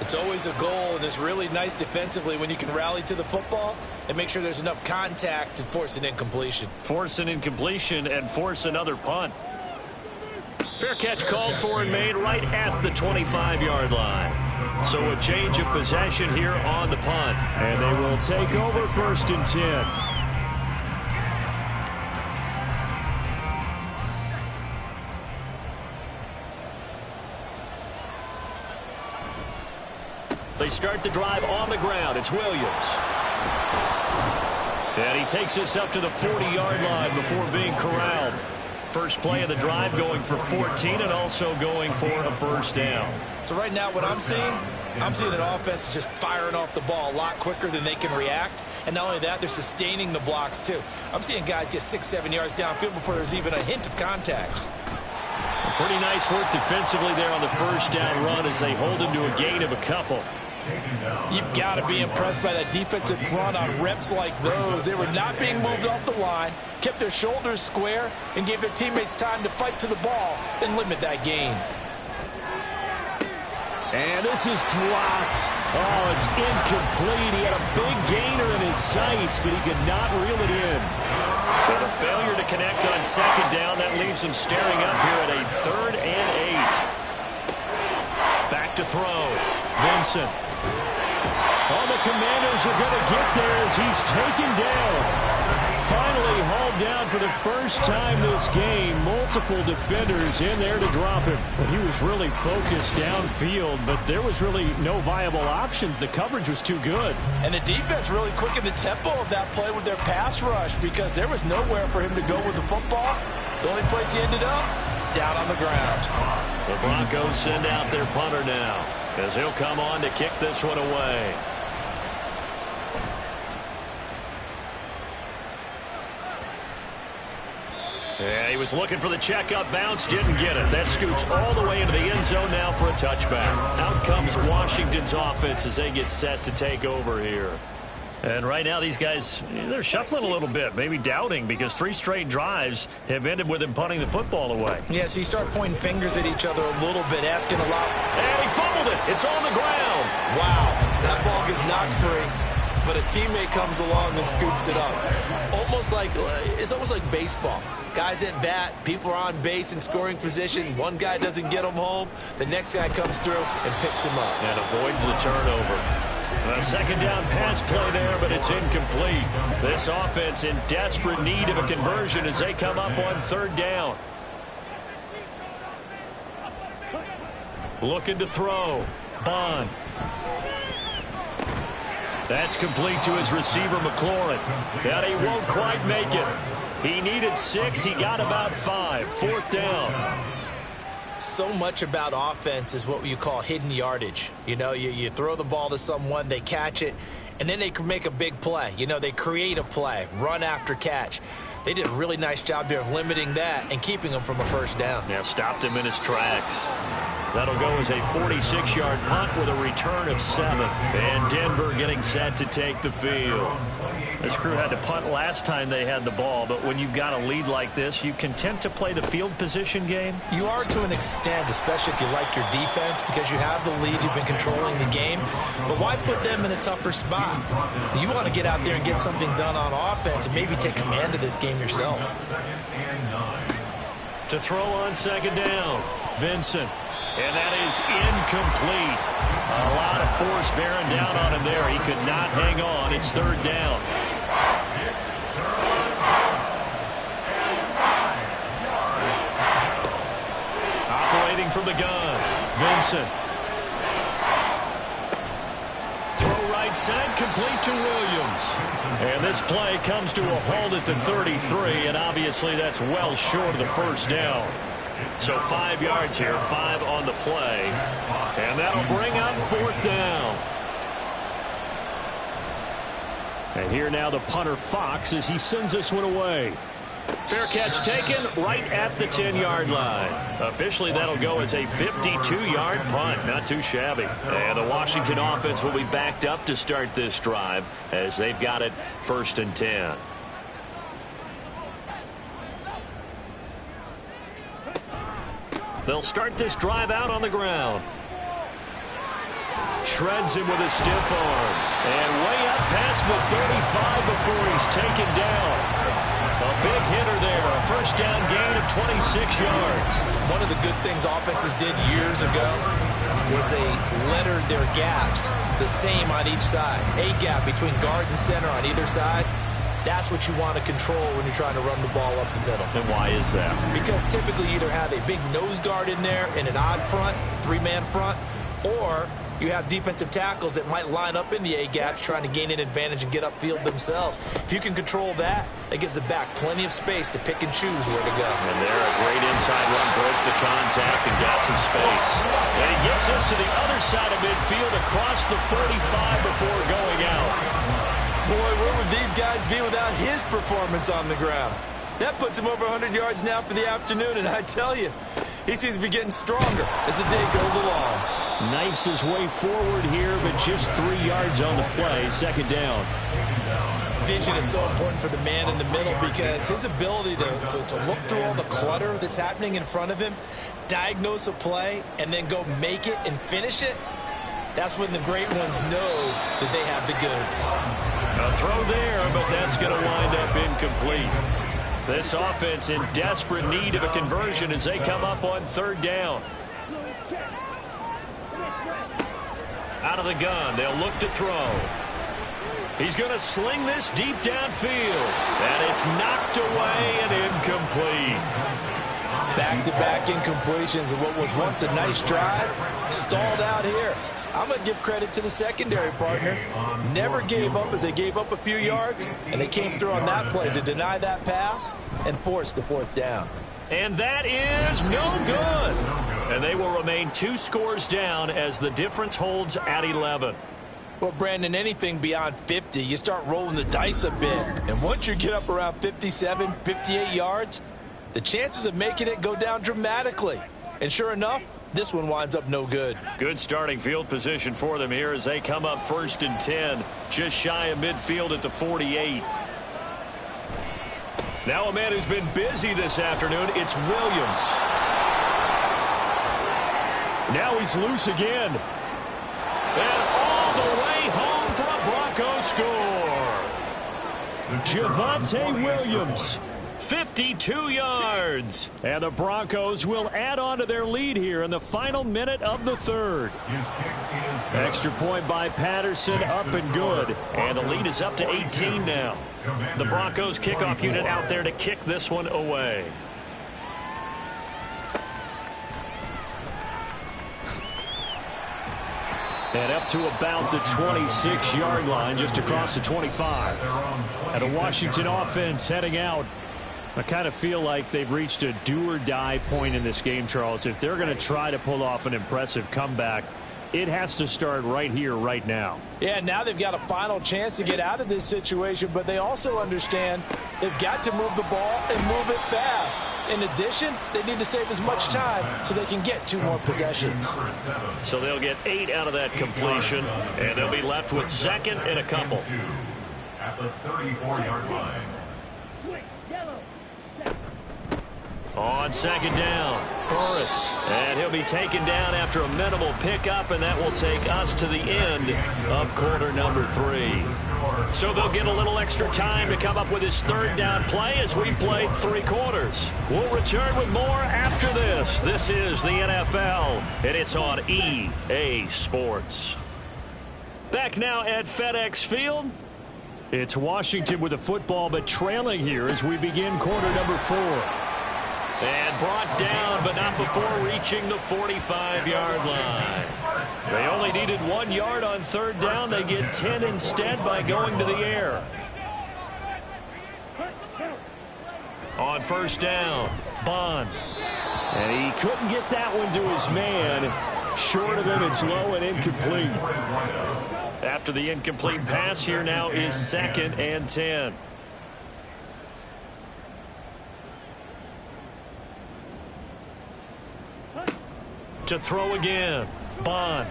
It's always a goal, and it's really nice defensively when you can rally to the football and make sure there's enough contact to force an incompletion. Force an incompletion and force another punt. Fair catch called for and made right at the 25-yard line. So a change of possession here on the punt. And they will take over 1st and 10. They start the drive on the ground. It's Williams. And he takes this up to the 40-yard line before being corralled. First play of the drive going for 14 and also going for a 1st down. So right now what I'm seeing an offense just firing off the ball a lot quicker than they can react. And not only that, they're sustaining the blocks too. I'm seeing guys get 6-7 yards downfield before there's even a hint of contact. Pretty nice work defensively there on the 1st down run as they hold him to a gain of a couple. You've got to be impressed by that defensive front on reps like those. They were not being moved off the line, kept their shoulders square, and gave their teammates time to fight to the ball and limit that gain. And this is dropped. Oh, it's incomplete. He had a big gainer in his sights, but he could not reel it in. So the failure to connect on 2nd down, that leaves him staring up here at a 3rd and 8. Back to throw. Vincent. Oh, the Commanders are going to get there as he's taken down. Finally hauled down for the first time this game. Multiple defenders in there to drop him. But he was really focused downfield, but there was really no viable options. The coverage was too good. And the defense really quickened the tempo of that play with their pass rush because there was nowhere for him to go with the football. The only place he ended up, down on the ground. The Broncos send out their punter now as he'll come on to kick this one away. Yeah, he was looking for the checkup bounce, didn't get it. That scoots all the way into the end zone now for a touchback. Out comes Washington's offense as they get set to take over here. And right now, these guys, they're shuffling a little bit, maybe doubting, because 3 straight drives have ended with him punting the football away. Yeah, so you start pointing fingers at each other a little bit, asking a lot. And he fumbled it. It's on the ground. Wow, that ball gets knocked free, but a teammate comes along and scoops it up. It's almost like baseball. Guys at bat, people are on base in scoring position. One guy doesn't get him home. The next guy comes through and picks him up. And avoids the turnover. A second down pass play there, but it's incomplete. This offense in desperate need of a conversion as they come up on 3rd down. Looking to throw. Bond. That's complete to his receiver, McLaurin. And he won't quite make it. He needed 6. He got about 5. 4th down. So much about offense is what you call hidden yardage. You know, you throw the ball to someone, they catch it, and then they can make a big play. You know, they create a play, run after catch. They did a really nice job there of limiting that and keeping him from a 1st down. Yeah, stopped him in his tracks. That'll go as a 46-yard punt with a return of 7. And Denver getting set to take the field. This crew had to punt last time they had the ball, but when you've got a lead like this, you content to play the field position game? You are to an extent, especially if you like your defense, because you have the lead, you've been controlling the game. But why put them in a tougher spot? You want to get out there and get something done on offense and maybe take command of this game yourself. To throw on 2nd down, Vincent. And that is incomplete. A lot of force bearing down on him there. He could not hang on. It's 3rd down. Operating from the gun, Vincent. Throw right side, complete to Williams. And this play comes to a halt at the 33, and obviously that's well short of the 1st down. So 5 yards here, 5 on the play. And that'll bring up 4th down. And here now the punter, Fox, as he sends this one away. Fair catch taken right at the 10-yard line. Officially, that'll go as a 52-yard punt. Not too shabby. And the Washington offense will be backed up to start this drive as they've got it 1st and 10. They'll start this drive out on the ground. Shreds him with a stiff arm. And way up past the 35 before he's taken down. A big hitter there. A 1st down gain of 26 yards. One of the good things offenses did years ago was they lettered their gaps the same on each side. A gap between guard and center on either side. That's what you want to control when you're trying to run the ball up the middle. And why is that? Because typically you either have a big nose guard in there and an odd front, 3-man front, or you have defensive tackles that might line up in the A-gaps trying to gain an advantage and get upfield themselves. If you can control that, it gives the back plenty of space to pick and choose where to go. And there, a great inside run, broke the contact and got some space. And he gets us to the other side of midfield across the 45 before going out. Boy, where would these guys be without his performance on the ground? That puts him over 100 yards now for the afternoon, and I tell you, he seems to be getting stronger as the day goes along. Knifes his way forward here, but just 3 yards on the play. 2nd down. Vision is so important for the man in the middle because his ability to look through all the clutter that's happening in front of him, diagnose a play, and then go make it and finish it, that's when the great ones know that they have the goods. A throw there, but that's going to wind up incomplete. This offense in desperate need of a conversion as they come up on 3rd down. Out of the gun, they'll look to throw. He's going to sling this deep downfield. And it's knocked away and incomplete. Back-to-back incompletions of what was once a nice drive, stalled out here. I'm going to give credit to the secondary partner. Never gave up as they gave up a few yards, and they came through on that play to deny that pass and force the 4th down. And that is no good. And they will remain 2 scores down as the difference holds at 11. Well, Brandon, anything beyond 50, you start rolling the dice a bit. And once you get up around 57, 58 yards, the chances of making it go down dramatically. And sure enough, this one winds up no good. Good starting field position for them here as they come up 1st and 10, just shy of midfield at the 48. Now a man who's been busy this afternoon, it's Williams. Now he's loose again. And all the way home for a Broncos score. Javonte Williams, 52 yards. And the Broncos will add on to their lead here in the final minute of the 3rd. Extra point by Patterson, up and good. And the lead is up to 18 now. The Broncos kickoff unit out there to kick this one away. And up to about the 26-yard line, just across the 25. And a Washington offense heading out. I kind of feel like they've reached a do-or-die point in this game, Charles. If they're going to try to pull off an impressive comeback, it has to start right here, right now. Yeah, now they've got a final chance to get out of this situation, but they also understand they've got to move the ball and move it fast. In addition, they need to save as much time so they can get 2 more possessions. So they'll get 8 out of that completion, and they'll be left with 2nd and a couple. At the 34-yard line. On 2nd down, Burris. And he'll be taken down after a minimal pickup, and that will take us to the end of quarter number 3. So they'll get a little extra time to come up with his 3rd down play as we played 3 quarters. We'll return with more after this. This is the NFL, and it's on EA Sports. Back now at FedEx Field. It's Washington with the football, but trailing here as we begin quarter number 4. And brought down, but not before reaching the 45-yard line. They only needed 1 yard on 3rd down. They get 10 instead by going to the air. On 1st down, Bond. And he couldn't get that one to his man. Short of him, it's low and incomplete. After the incomplete pass, here now is 2nd and 10. To throw again, Bond.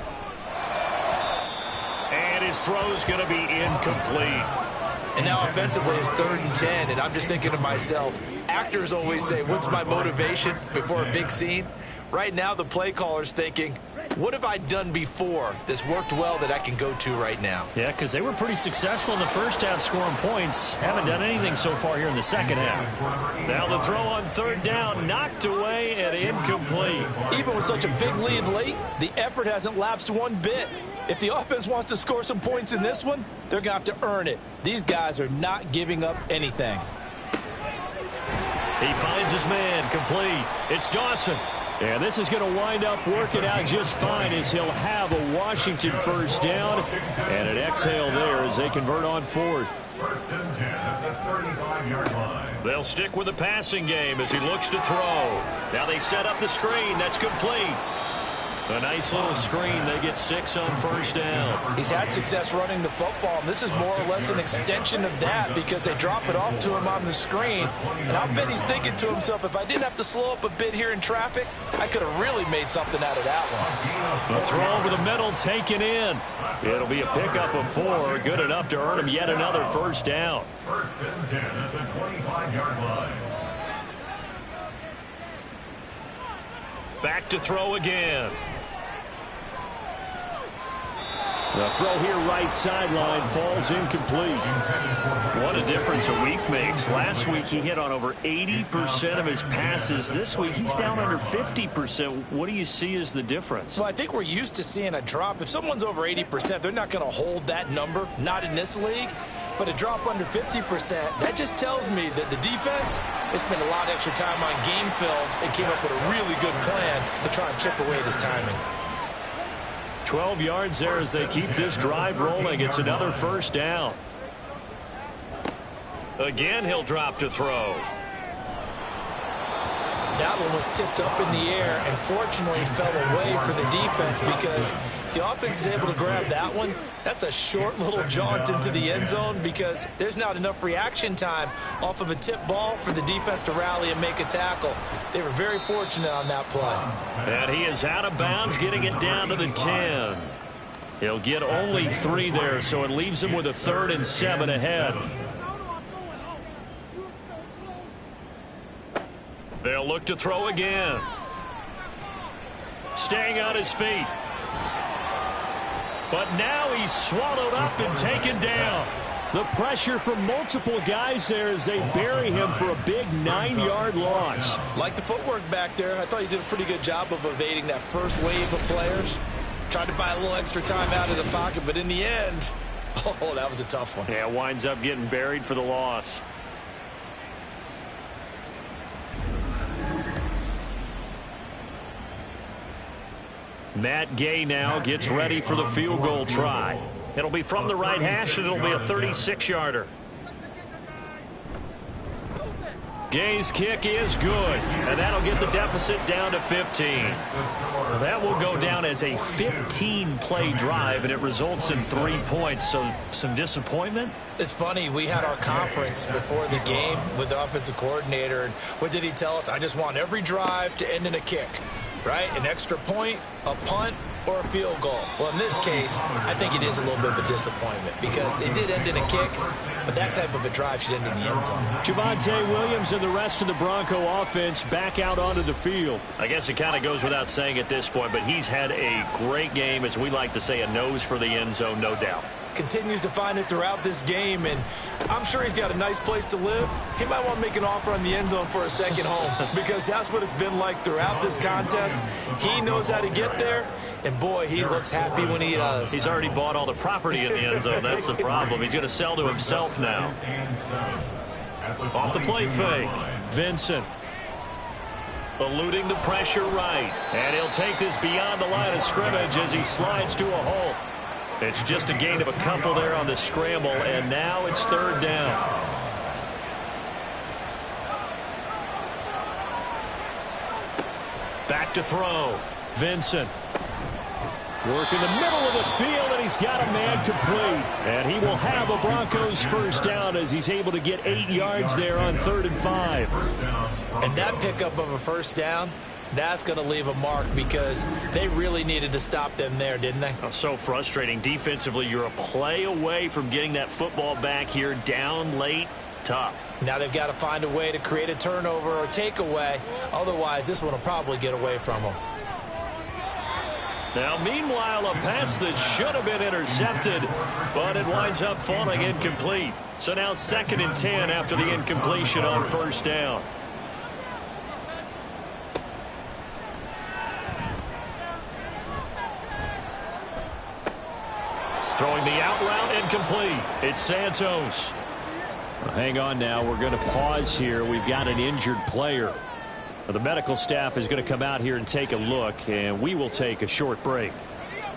And his throw's going to be incomplete. And now offensively it's 3rd and 10, and I'm just thinking to myself, actors always say, what's my motivation before a big scene? Right now the play caller's thinking, what have I done before that's worked well that I can go to right now? Yeah, because they were pretty successful in the first half scoring points. Haven't done anything so far here in the second half. Now the throw on 3rd down, knocked away and incomplete. Even with such a big lead late, the effort hasn't lapsed one bit. If the offense wants to score some points in this one, they're going to have to earn it. These guys are not giving up anything. He finds his man, complete. It's Dawson. And this is going to wind up working out just fine as he'll have a Washington 1st down. And an exhale there as they convert on 4th. 1st and 10 at the 35-yard line. They'll stick with the passing game as he looks to throw. Now they set up the screen. That's complete. A nice little screen. They get 6 on 1st down. He's had success running the football, and this is more or less an extension of that because they drop it off to him on the screen. And I'll bet he's thinking to himself, if I didn't have to slow up a bit here in traffic, I could have really made something out of that one. A throw over the middle taken in. It'll be a pickup of 4. Good enough to earn him yet another 1st down. 1st and 10 at the 25-yard line. Back to throw again. The throw here right sideline falls incomplete. What a difference a week makes. Last week he hit on over 80% of his passes. This week he's down under 50%. What do you see as the difference? Well, I think we're used to seeing a drop. If someone's over 80%, they're not going to hold that number, not in this league. But a drop under 50%, that just tells me that the defense has spent a lot of extra time on game films and came up with a really good plan to try and chip away this timing. 12 yards there as they keep this drive rolling. It's another 1st down. Again, he'll drop to throw. That one was tipped up in the air and fortunately fell away for the defense, because if the offense is able to grab that one, that's a short little jaunt into the end zone, because there's not enough reaction time off of a tip ball for the defense to rally and make a tackle. They were very fortunate on that play. And he is out of bounds, getting it down to the 10. He'll get only 3 there, so it leaves him with a 3rd and 7 ahead. They'll look to throw again. Staying on his feet. But now he's swallowed up and taken down. The pressure from multiple guys there as they bury him for a big 9-yard loss. Like the footwork back there, I thought he did a pretty good job of evading that first wave of players. Tried to buy a little extra time out of the pocket, but in the end, oh, that was a tough one. Yeah, winds up getting buried for the loss. Matt Gay now gets ready for the field goal try. It'll be from the right hash, and it'll be a 36-yarder. Gay's kick is good, and that'll get the deficit down to 15. Well, that will go down as a 15-play drive, and it results in 3 points, so some disappointment. It's funny, we had our conference before the game with the offensive coordinator, and what did he tell us? I just want every drive to end in a kick, right? An extra point, a punt, or a field goal. Well, in this case, I think it is a little bit of a disappointment, because it did end in a kick, but that type of a drive should end in the end zone. Javonte Williams and the rest of the Bronco offense back out onto the field. I guess it kind of goes without saying at this point, but he's had a great game, as we like to say, a nose for the end zone, no doubt. Continues to find it throughout this game, and I'm sure he's got a nice place to live. He might want to make an offer on the end zone for a second home, because that's what it's been like throughout this contest. He knows how to get there, and boy, he looks happy when he does. He's already bought all the property in the end zone. That's the problem. He's going to sell to himself now. Off the play fake, Vincent. Eluding the pressure right, and he'll take this beyond the line of scrimmage as he slides to a hole. It's just a gain of a couple there on the scramble, and now it's 3rd down. Back to throw. Vincent. Work in the middle of the field, and he's got a man complete. And he will have a Broncos 1st down as he's able to get 8 yards there on 3rd and 5. And that pickup of a 1st down, that's going to leave a mark, because they really needed to stop them there, didn't they? Oh, so frustrating. Defensively, you're a play away from getting that football back here, down late. Tough. Now they've got to find a way to create a turnover or takeaway. Otherwise, this one will probably get away from them. Now, meanwhile, a pass that should have been intercepted, but it winds up falling incomplete. So now 2nd and 10 after the incompletion on 1st down. Throwing the out route, incomplete. It's Santos. Well, hang on now. We're going to pause here. We've got an injured player. The medical staff is going to come out here and take a look, and we will take a short break.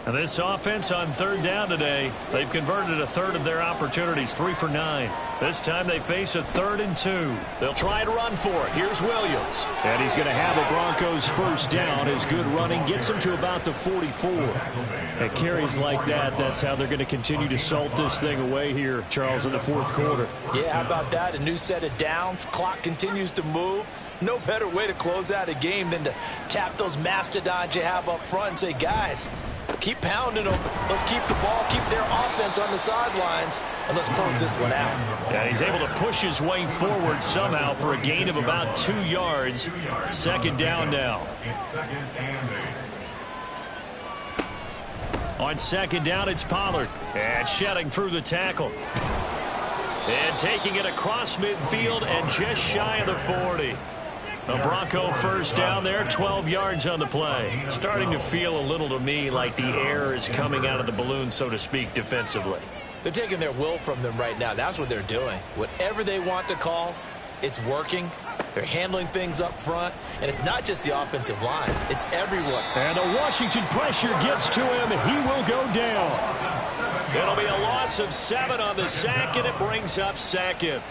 And this offense on 3rd down today, they've converted a 1/3 of their opportunities, 3 for 9. This time they face a 3rd and 2. They'll try to run for it. Here's Williams. And he's going to have a Broncos 1st down. His good running gets him to about the 44. At carries like that, that's how they're going to continue to salt this thing away here, Charles, in the 4th quarter. Yeah, how about that? A new set of downs. Clock continues to move. No better way to close out a game than to tap those mastodons you have up front and say, guys, keep pounding them. Let's keep the ball, keep their offense on the sidelines, and let's close this one out. Yeah, he's able to push his way forward somehow for a gain of about 2 yards. 2nd down now. It's 2nd and 8. On 2nd down, it's Pollard. And shedding through the tackle. And taking it across midfield and just shy of the 40. A Bronco 1st down there, 12 yards on the play. Starting to feel a little to me like the air is coming out of the balloon, so to speak, defensively. They're taking their will from them right now. That's what they're doing. Whatever they want to call, it's working. They're handling things up front, and it's not just the offensive line. It's everyone. And the Washington pressure gets to him, and he will go down. It'll be a loss of 7 on the sack, and it brings up 2nd.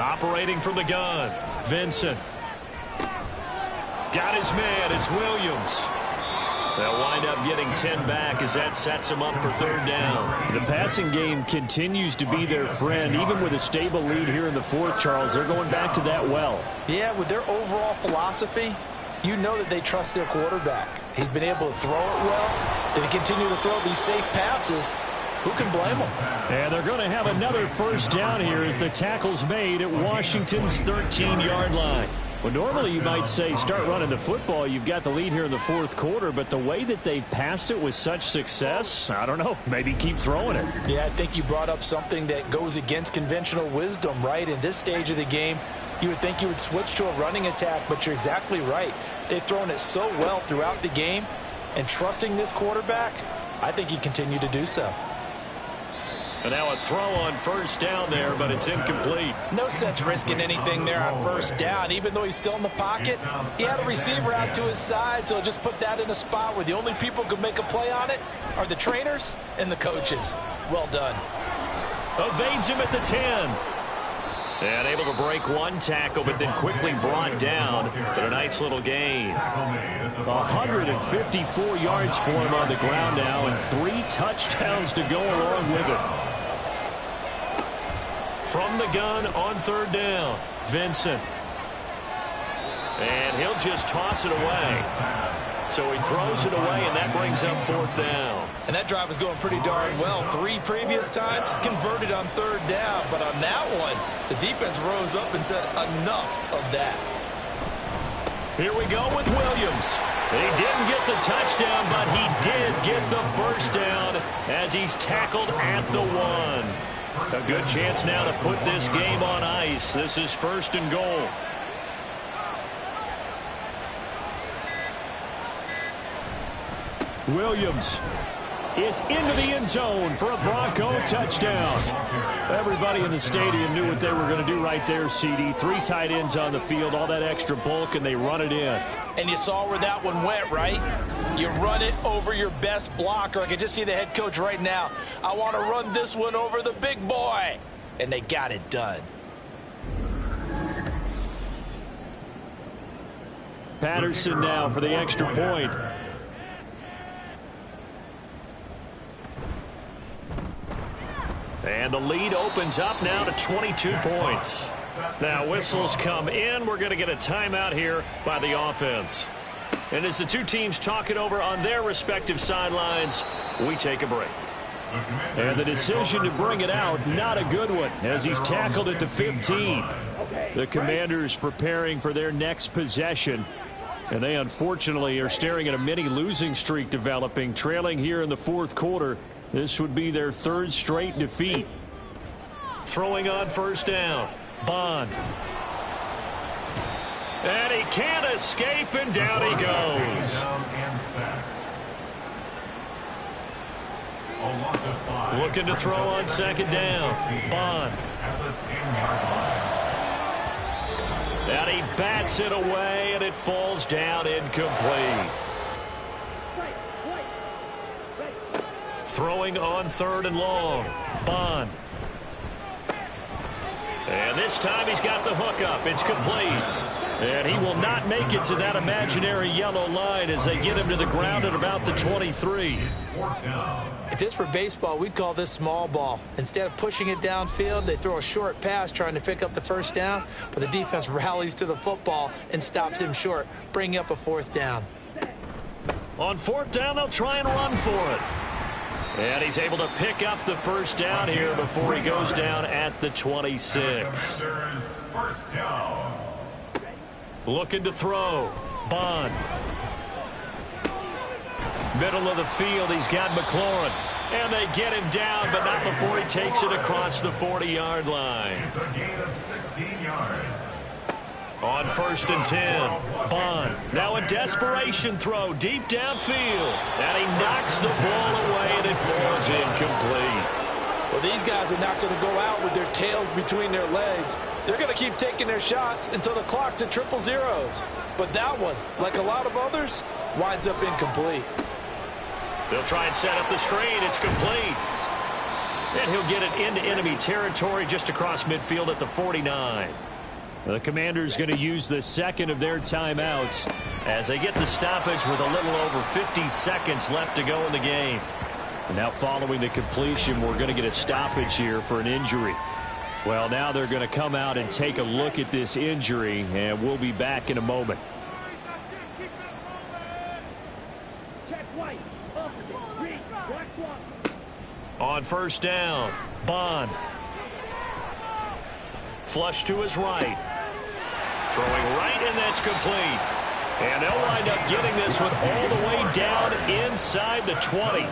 Operating from the gun, Vincent. Got his man, it's Williams. They'll wind up getting 10 back as that sets them up for third down. The passing game continues to be their friend. Even with a stable lead here in the fourth, Charles, they're going back to that well. Yeah, with their overall philosophy, you know that they trust their quarterback. He's been able to throw it well. They continue to throw these safe passes. Who can blame them? And they're going to have another first down here as the tackle's made at Washington's 13-yard line. Well, normally you might say start running the football. You've got the lead here in the fourth quarter, but the way that they've passed it with such success, I don't know, maybe keep throwing it. Yeah, I think you brought up something that goes against conventional wisdom, right? In this stage of the game, you would think you would switch to a running attack, but you're exactly right. They've thrown it so well throughout the game, and trusting this quarterback, I think you continue to do so. And now a throw on first down there, but it's incomplete. No sense risking anything there on first down. Even though he's still in the pocket, he had a receiver out to his side, so just put that in a spot where the only people who can make a play on it are the trainers and the coaches. Well done. Evades him at the 10. And able to break one tackle, but then quickly brought down. But a nice little gain. 154 yards for him on the ground now, and 3 touchdowns to go along with it. From the gun on third down, Vincent. And he'll just toss it away. So he throws it away, and that brings up fourth down. And that drive is going pretty darn well. 3 previous times converted on third down. But on that one, the defense rose up and said enough of that. Here we go with Williams. He didn't get the touchdown, but he did get the first down as he's tackled at the 1. A good chance now to put this game on ice. This is first and goal. Williams is into the end zone for a Bronco touchdown. Everybody in the stadium knew what they were going to do right there, CD. 3 tight ends on the field, all that extra bulk, and they run it in. And you saw where that one went, right? You run it over your best blocker. I can just see the head coach right now. I want to run this one over the big boy. And they got it done. Patterson now for the extra point. And the lead opens up now to 22 points. Now whistles come in. We're going to get a timeout here by the offense. And as the two teams talk it over on their respective sidelines, we take a break. And the decision to bring it out, not a good one, as he's tackled at the 15. The Commanders preparing for their next possession. And they unfortunately are staring at a mini losing streak developing, trailing here in the fourth quarter. This would be their 3rd straight defeat. Throwing on first down, Bond. And he can't escape, and down he goes. Looking to throw on second down, Bond. And he bats it away, and it falls down incomplete. Throwing on third and long, Bond. And this time he's got the hook up. It's complete. And he will not make it to that imaginary yellow line as they get him to the ground at about the 23. If this were baseball, we'd call this small ball. Instead of pushing it downfield, they throw a short pass trying to pick up the first down, but the defense rallies to the football and stops him short, bringing up a 4th down. On 4th down, they'll try and run for it. And he's able to pick up the first down here before he goes down at the 26. Looking to throw. Bond. Middle of the field, he's got McLaurin. And they get him down, but not before he takes it across the 40-yard line. It's a gain of 16 yards. On 1st and 10, Bond. Now a desperation throw deep downfield. And he knocks the ball away, and it falls incomplete. Well, these guys are not going to go out with their tails between their legs. They're going to keep taking their shots until the clock's at 000. But that one, like a lot of others, winds up incomplete. They'll try and set up the screen. It's complete. And he'll get it into enemy territory just across midfield at the 49. The Commanders going to use the second of their timeouts as they get the stoppage with a little over 50 seconds left to go in the game. And now following the completion, we're going to get a stoppage here for an injury. Well, now they're going to come out and take a look at this injury, and we'll be back in a moment. On first down, Bond. Flush to his right. Throwing right, and that's complete. And they'll wind up getting this one all the way down inside the 20.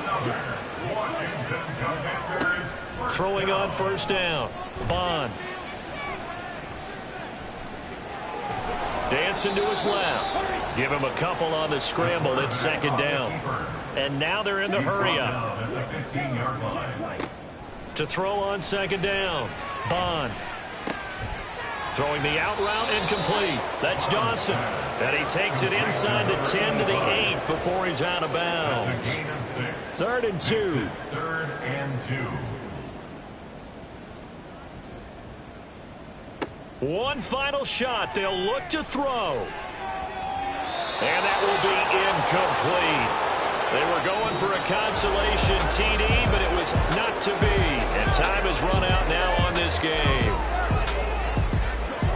Throwing on first down, Bond. Dancing to his left. Give him a couple on the scramble. It's second down. And now they're in the hurry-up. To throw on second down, Bond. Throwing the out route incomplete. That's Dawson. And he takes it inside the 10 to the 8 before he's out of bounds. 3rd and 2. 3rd and 2. One final shot. They'll look to throw. And that will be incomplete. They were going for a consolation TD, but it was not to be. And time has run out now on this game.